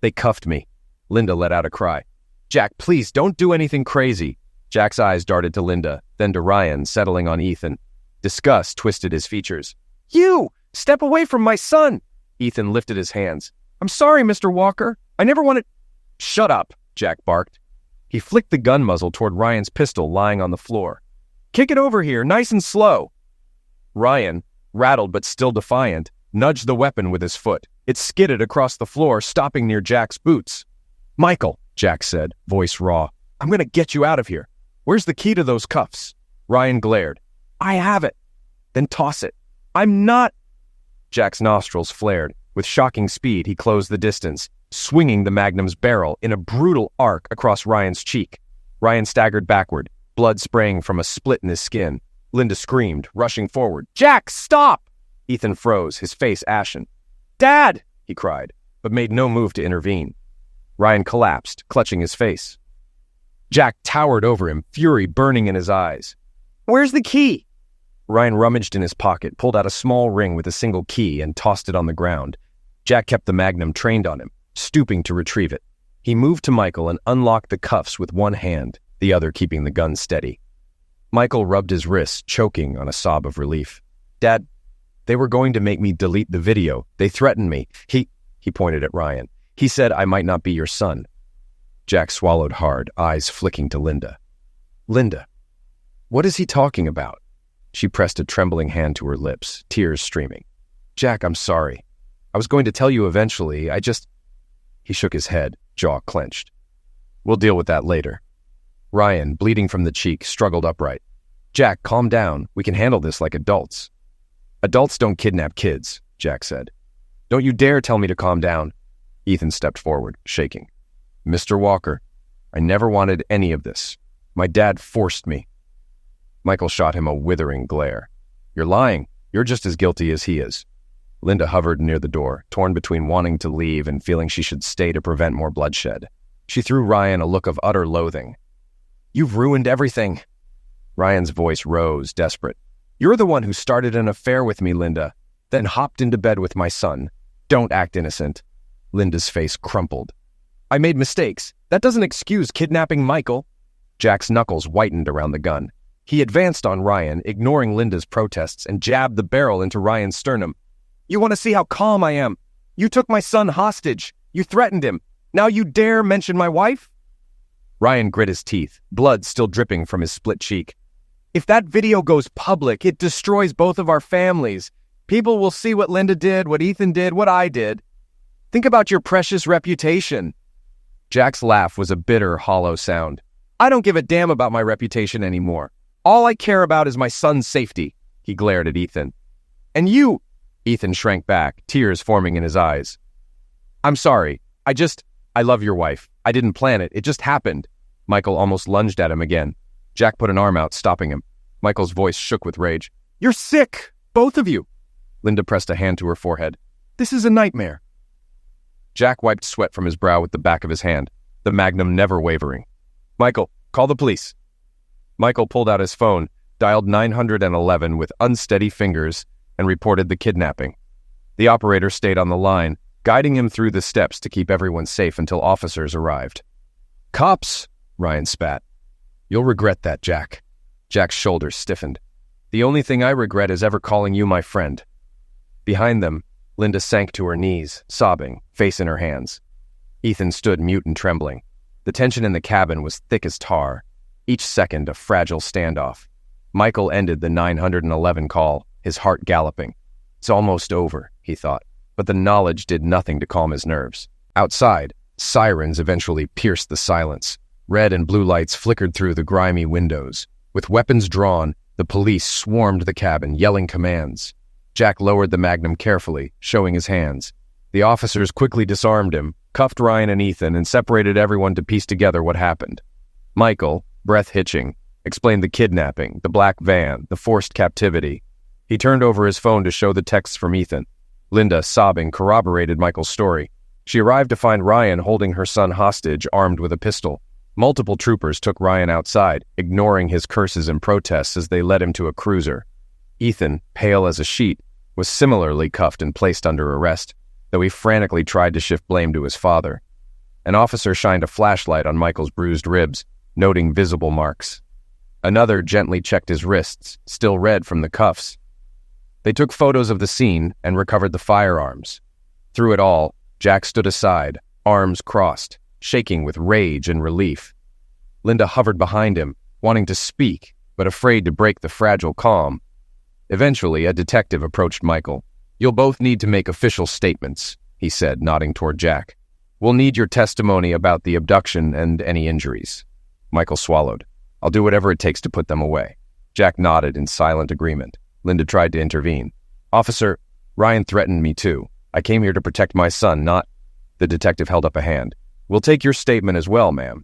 "They cuffed me." Linda let out a cry. "Jack, please, don't do anything crazy." Jack's eyes darted to Linda, then to Ryan, settling on Ethan. Disgust twisted his features. "You! Step away from my son!" Ethan lifted his hands. "I'm sorry, Mr. Walker. I never wanted—" "Shut up," Jack barked. He flicked the gun muzzle toward Ryan's pistol lying on the floor. "Kick it over here, nice and slow." Ryan, rattled but still defiant, nudged the weapon with his foot. It skidded across the floor, stopping near Jack's boots. "Michael," Jack said, voice raw, "I'm going to get you out of here. Where's the key to those cuffs?" Ryan glared. "I have it." "Then toss it." "I'm not—" Jack's nostrils flared. With shocking speed, he closed the distance, swinging the Magnum's barrel in a brutal arc across Ryan's cheek. Ryan staggered backward, blood spraying from a split in his skin. Linda screamed, rushing forward. "Jack, stop!" Ethan froze, his face ashen. "Dad!" he cried, but made no move to intervene. Ryan collapsed, clutching his face. Jack towered over him, fury burning in his eyes. "Where's the key?" Ryan rummaged in his pocket, pulled out a small ring with a single key, and tossed it on the ground. Jack kept the Magnum trained on him, stooping to retrieve it. He moved to Michael and unlocked the cuffs with one hand, the other keeping the gun steady. Michael rubbed his wrists, choking on a sob of relief. "Dad, they were going to make me delete the video. They threatened me. He pointed at Ryan. He said I might not be your son." Jack swallowed hard, eyes flicking to Linda. "Linda, what is he talking about?" She pressed a trembling hand to her lips, tears streaming. "Jack, I'm sorry. I was going to tell you eventually. He shook his head, jaw clenched. "We'll deal with that later." Ryan, bleeding from the cheek, struggled upright. "Jack, calm down. We can handle this like adults." "Adults don't kidnap kids," Jack said. "Don't you dare tell me to calm down." Ethan stepped forward, shaking. "Mr. Walker, I never wanted any of this. My dad forced me." Michael shot him a withering glare. "You're lying. You're just as guilty as he is." Linda hovered near the door, torn between wanting to leave and feeling she should stay to prevent more bloodshed. She threw Ryan a look of utter loathing. "You've ruined everything." Ryan's voice rose, desperate. "You're the one who started an affair with me, Linda. then hopped into bed with my son. Don't act innocent." Linda's face crumpled. "I made mistakes. That doesn't excuse kidnapping Michael." Jack's knuckles whitened around the gun. He advanced on Ryan, ignoring Linda's protests, and jabbed the barrel into Ryan's sternum. "You want to see how calm I am? You took my son hostage. You threatened him. Now you dare mention my wife?" Ryan grit his teeth, blood still dripping from his split cheek. "If that video goes public, it destroys both of our families. People will see what Linda did, what Ethan did, what I did. Think about your precious reputation." Jack's laugh was a bitter, hollow sound. "I don't give a damn about my reputation anymore. All I care about is my son's safety." He glared at Ethan. "And you—" Ethan shrank back, tears forming in his eyes. "I'm sorry. I love your wife. I didn't plan it. It just happened." Michael almost lunged at him again. Jack put an arm out, stopping him. Michael's voice shook with rage. "You're sick! Both of you!" Linda pressed a hand to her forehead. "This is a nightmare." Jack wiped sweat from his brow with the back of his hand, the magnum never wavering. "Michael, call the police." Michael pulled out his phone, dialed 911 with unsteady fingers, and reported the kidnapping. The operator stayed on the line, guiding him through the steps to keep everyone safe until officers arrived. "Cops!" Ryan spat. "You'll regret that, Jack." Jack's shoulders stiffened. "The only thing I regret is ever calling you my friend." Behind them, Linda sank to her knees, sobbing, face in her hands. Ethan stood mute and trembling. The tension in the cabin was thick as tar, each second a fragile standoff. Michael ended the 911 call, his heart galloping. It's almost over, he thought, but the knowledge did nothing to calm his nerves. Outside, sirens eventually pierced the silence. Red and blue lights flickered through the grimy windows. With weapons drawn, the police swarmed the cabin, yelling commands. Jack lowered the magnum carefully, showing his hands. The officers quickly disarmed him, cuffed Ryan and Ethan, and separated everyone to piece together what happened. Michael, breath hitching, explained the kidnapping, the black van, the forced captivity. He turned over his phone to show the texts from Ethan. Linda, sobbing, corroborated Michael's story. She arrived to find Ryan holding her son hostage, armed with a pistol. Multiple troopers took Ryan outside, ignoring his curses and protests as they led him to a cruiser. Ethan, pale as a sheet, was similarly cuffed and placed under arrest, though he frantically tried to shift blame to his father. An officer shined a flashlight on Michael's bruised ribs, noting visible marks. Another gently checked his wrists, still red from the cuffs. They took photos of the scene and recovered the firearms. Through it all, Jack stood aside, arms crossed, shaking with rage and relief. Linda hovered behind him, wanting to speak, but afraid to break the fragile calm. Eventually, a detective approached Michael. "You'll both need to make official statements," he said, nodding toward Jack. "We'll need your testimony about the abduction and any injuries." Michael swallowed. "I'll do whatever it takes to put them away." Jack nodded in silent agreement. Linda tried to intervene. "Officer, Ryan threatened me too. I came here to protect my son, not—" The detective held up a hand. "We'll take your statement as well, ma'am.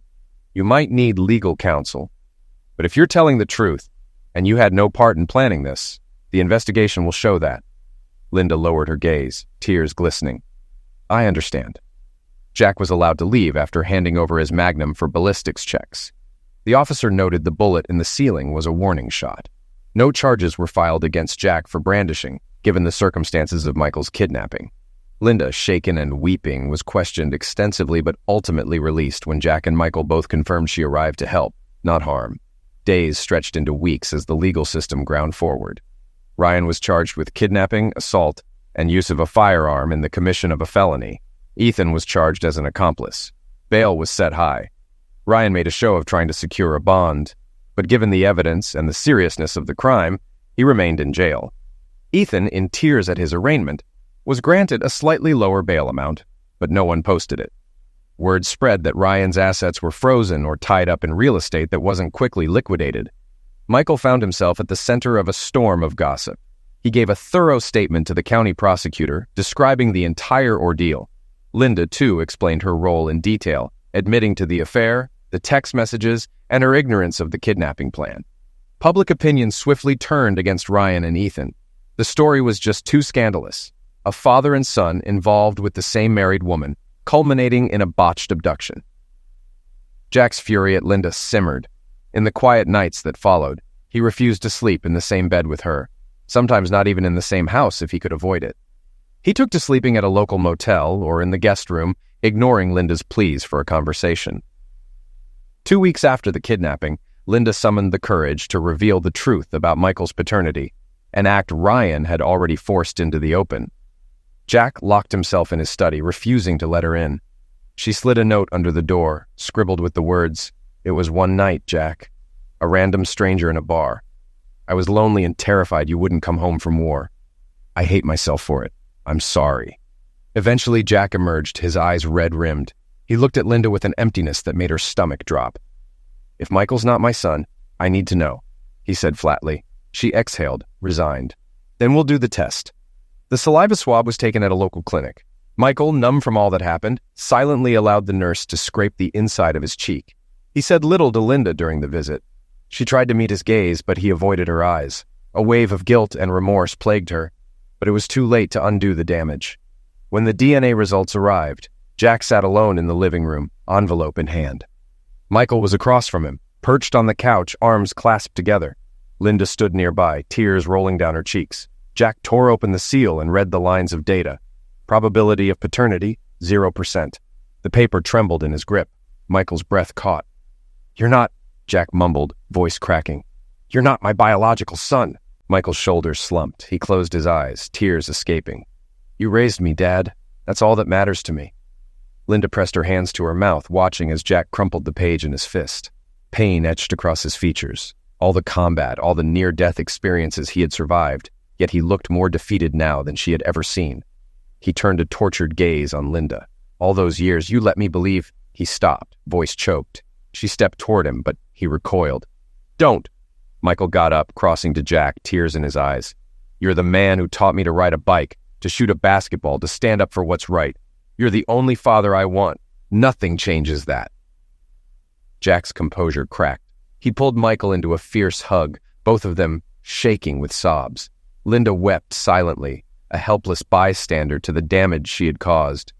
You might need legal counsel. But if you're telling the truth, and you had no part in planning this, the investigation will show that." Linda lowered her gaze, tears glistening. "I understand." Jack was allowed to leave after handing over his magnum for ballistics checks. The officer noted the bullet in the ceiling was a warning shot. No charges were filed against Jack for brandishing, given the circumstances of Michael's kidnapping. Linda, shaken and weeping, was questioned extensively but ultimately released when Jack and Michael both confirmed she arrived to help, not harm. Days stretched into weeks as the legal system ground forward. Ryan was charged with kidnapping, assault, and use of a firearm in the commission of a felony. Ethan was charged as an accomplice. Bail was set high. Ryan made a show of trying to secure a bond, but given the evidence and the seriousness of the crime, he remained in jail. Ethan, in tears at his arraignment, was granted a slightly lower bail amount, but no one posted it. Word spread that Ryan's assets were frozen or tied up in real estate that wasn't quickly liquidated. Michael found himself at the center of a storm of gossip. He gave a thorough statement to the county prosecutor, describing the entire ordeal. Linda, too, explained her role in detail, admitting to the affair, the text messages, and her ignorance of the kidnapping plan. Public opinion swiftly turned against Ryan and Ethan. The story was just too scandalous. A father and son involved with the same married woman, culminating in a botched abduction. Jack's fury at Linda simmered. In the quiet nights that followed, he refused to sleep in the same bed with her. sometimes not even in the same house if he could avoid it. He took to sleeping at a local motel or in the guest room, ignoring Linda's pleas for a conversation. 2 weeks after the kidnapping, Linda summoned the courage to reveal the truth about Michael's paternity, an act Ryan had already forced into the open. Jack locked himself in his study, refusing to let her in. She slid a note under the door, scribbled with the words, "It was one night, Jack. A random stranger in a bar. I was lonely and terrified you wouldn't come home from war. I hate myself for it. I'm sorry." Eventually, Jack emerged, his eyes red-rimmed. He looked at Linda with an emptiness that made her stomach drop. "If Michael's not my son, I need to know," he said flatly. She exhaled, resigned. "Then we'll do the test." The saliva swab was taken at a local clinic. Michael, numb from all that happened, silently allowed the nurse to scrape the inside of his cheek. He said little to Linda during the visit. She tried to meet his gaze, but he avoided her eyes. A wave of guilt and remorse plagued her, but it was too late to undo the damage. When the DNA results arrived, Jack sat alone in the living room, envelope in hand. Michael was across from him, perched on the couch, arms clasped together. Linda stood nearby, tears rolling down her cheeks. Jack tore open the seal and read the lines of data. Probability of paternity, 0%. The paper trembled in his grip. Michael's breath caught. "You're not," Jack mumbled, voice cracking. "You're not my biological son." Michael's shoulders slumped. He closed his eyes, tears escaping. "You raised me, Dad. That's all that matters to me." Linda pressed her hands to her mouth, watching as Jack crumpled the page in his fist. Pain etched across his features. All the combat, all the near-death experiences he had survived, yet he looked more defeated now than she had ever seen. He turned a tortured gaze on Linda. "All those years, you let me believe—" He stopped, voice choked. She stepped toward him, but he recoiled. "Don't!" Michael got up, crossing to Jack, tears in his eyes. "You're the man who taught me to ride a bike, to shoot a basketball, to stand up for what's right. You're the only father I want. Nothing changes that." Jack's composure cracked. He pulled Michael into a fierce hug, both of them shaking with sobs. Linda wept silently, a helpless bystander to the damage she had caused.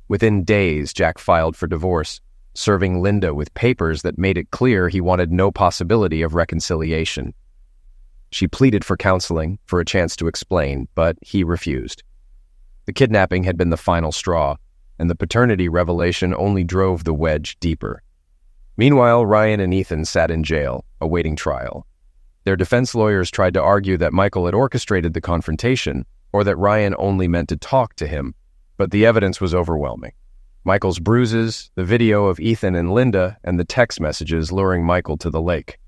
Within days, Jack filed for divorce, serving Linda with papers that made it clear he wanted no possibility of reconciliation. She pleaded for counseling, for a chance to explain, but he refused. The kidnapping had been the final straw, and the paternity revelation only drove the wedge deeper. Meanwhile, Ryan and Ethan sat in jail, awaiting trial. Their defense lawyers tried to argue that Michael had orchestrated the confrontation, or that Ryan only meant to talk to him, but the evidence was overwhelming. Michael's bruises, the video of Ethan and Linda, and the text messages luring Michael to the lake.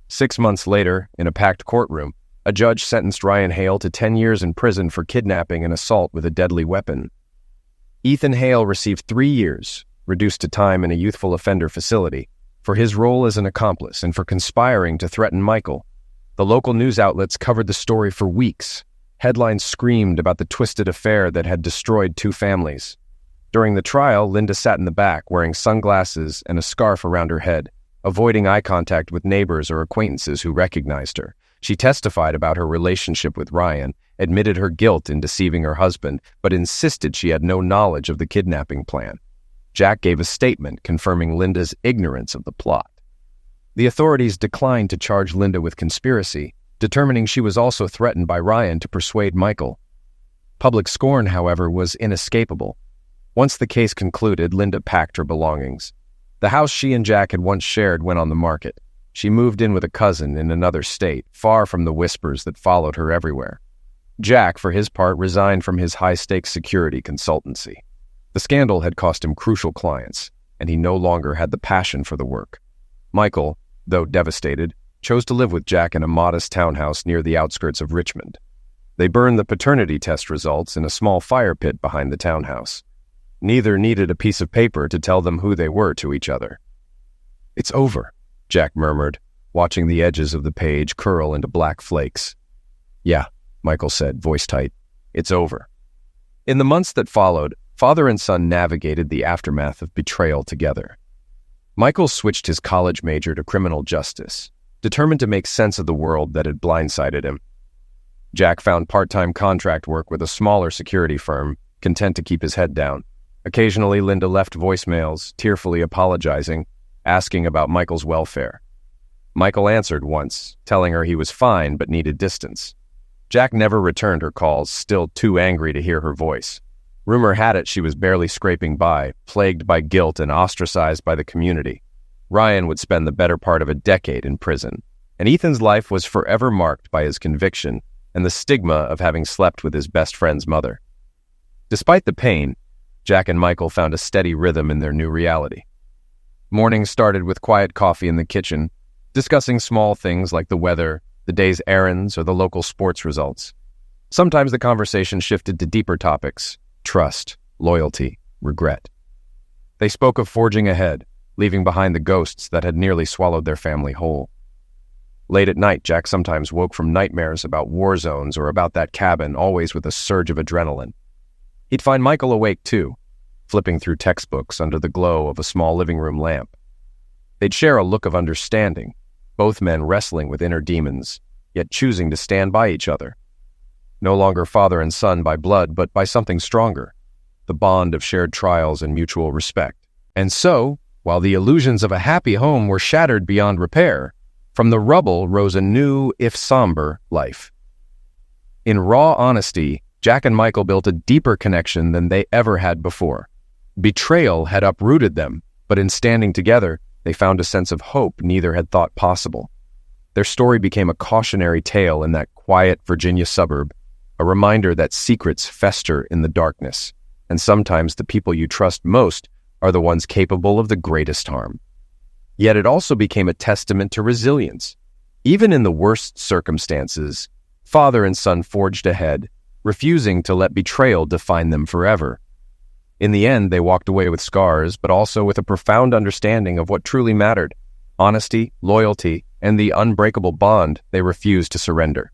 6 months later, in a packed courtroom, a judge sentenced Ryan Hale to 10 years in prison for kidnapping and assault with a deadly weapon. Ethan Hale received 3 years, reduced to time in a youthful offender facility, for his role as an accomplice and for conspiring to threaten Michael. The local news outlets covered the story for weeks. Headlines screamed about the twisted affair that had destroyed 2 families. During the trial, Linda sat in the back, wearing sunglasses and a scarf around her head, avoiding eye contact with neighbors or acquaintances who recognized her. She testified about her relationship with Ryan, admitted her guilt in deceiving her husband, but insisted she had no knowledge of the kidnapping plan. Jack gave a statement confirming Linda's ignorance of the plot. The authorities declined to charge Linda with conspiracy, determining she was also threatened by Ryan to persuade Michael. Public scorn, however, was inescapable. Once the case concluded, Linda packed her belongings. The house she and Jack had once shared went on the market. She moved in with a cousin in another state, far from the whispers that followed her everywhere. Jack, for his part, resigned from his high-stakes security consultancy. The scandal had cost him crucial clients, and he no longer had the passion for the work. Michael, though devastated, chose to live with Jack in a modest townhouse near the outskirts of Richmond. They burned the paternity test results in a small fire pit behind the townhouse. Neither needed a piece of paper to tell them who they were to each other. "It's over," Jack murmured, watching the edges of the page curl into black flakes. "Yeah," Michael said, voice tight. "It's over." In the months that followed, father and son navigated the aftermath of betrayal together. Michael switched his college major to criminal justice, determined to make sense of the world that had blindsided him. Jack found part-time contract work with a smaller security firm, content to keep his head down. Occasionally, Linda left voicemails, tearfully apologizing, asking about Michael's welfare. Michael answered once, telling her he was fine but needed distance. Jack never returned her calls, still too angry to hear her voice. Rumor had it she was barely scraping by, plagued by guilt and ostracized by the community. Ryan would spend the better part of a decade in prison, and Ethan's life was forever marked by his conviction and the stigma of having slept with his best friend's mother. Despite the pain, Jack and Michael found a steady rhythm in their new reality. Mornings started with quiet coffee in the kitchen, discussing small things like the weather, the day's errands, or the local sports results. Sometimes the conversation shifted to deeper topics: trust, loyalty, regret. They spoke of forging ahead, leaving behind the ghosts that had nearly swallowed their family whole. Late at night, Jack sometimes woke from nightmares about war zones or about that cabin, always with a surge of adrenaline. He'd find Michael awake too, flipping through textbooks under the glow of a small living room lamp. They'd share a look of understanding, both men wrestling with inner demons, yet choosing to stand by each other. No longer father and son by blood, but by something stronger, the bond of shared trials and mutual respect. And so, while the illusions of a happy home were shattered beyond repair, from the rubble rose a new, if somber, life. In raw honesty, Jack and Michael built a deeper connection than they ever had before. Betrayal had uprooted them, but in standing together, they found a sense of hope neither had thought possible. Their story became a cautionary tale in that quiet Virginia suburb, a reminder that secrets fester in the darkness, and sometimes the people you trust most are the ones capable of the greatest harm. Yet it also became a testament to resilience. Even in the worst circumstances, father and son forged ahead, refusing to let betrayal define them forever. In the end, they walked away with scars, but also with a profound understanding of what truly mattered: honesty, loyalty, and the unbreakable bond they refused to surrender.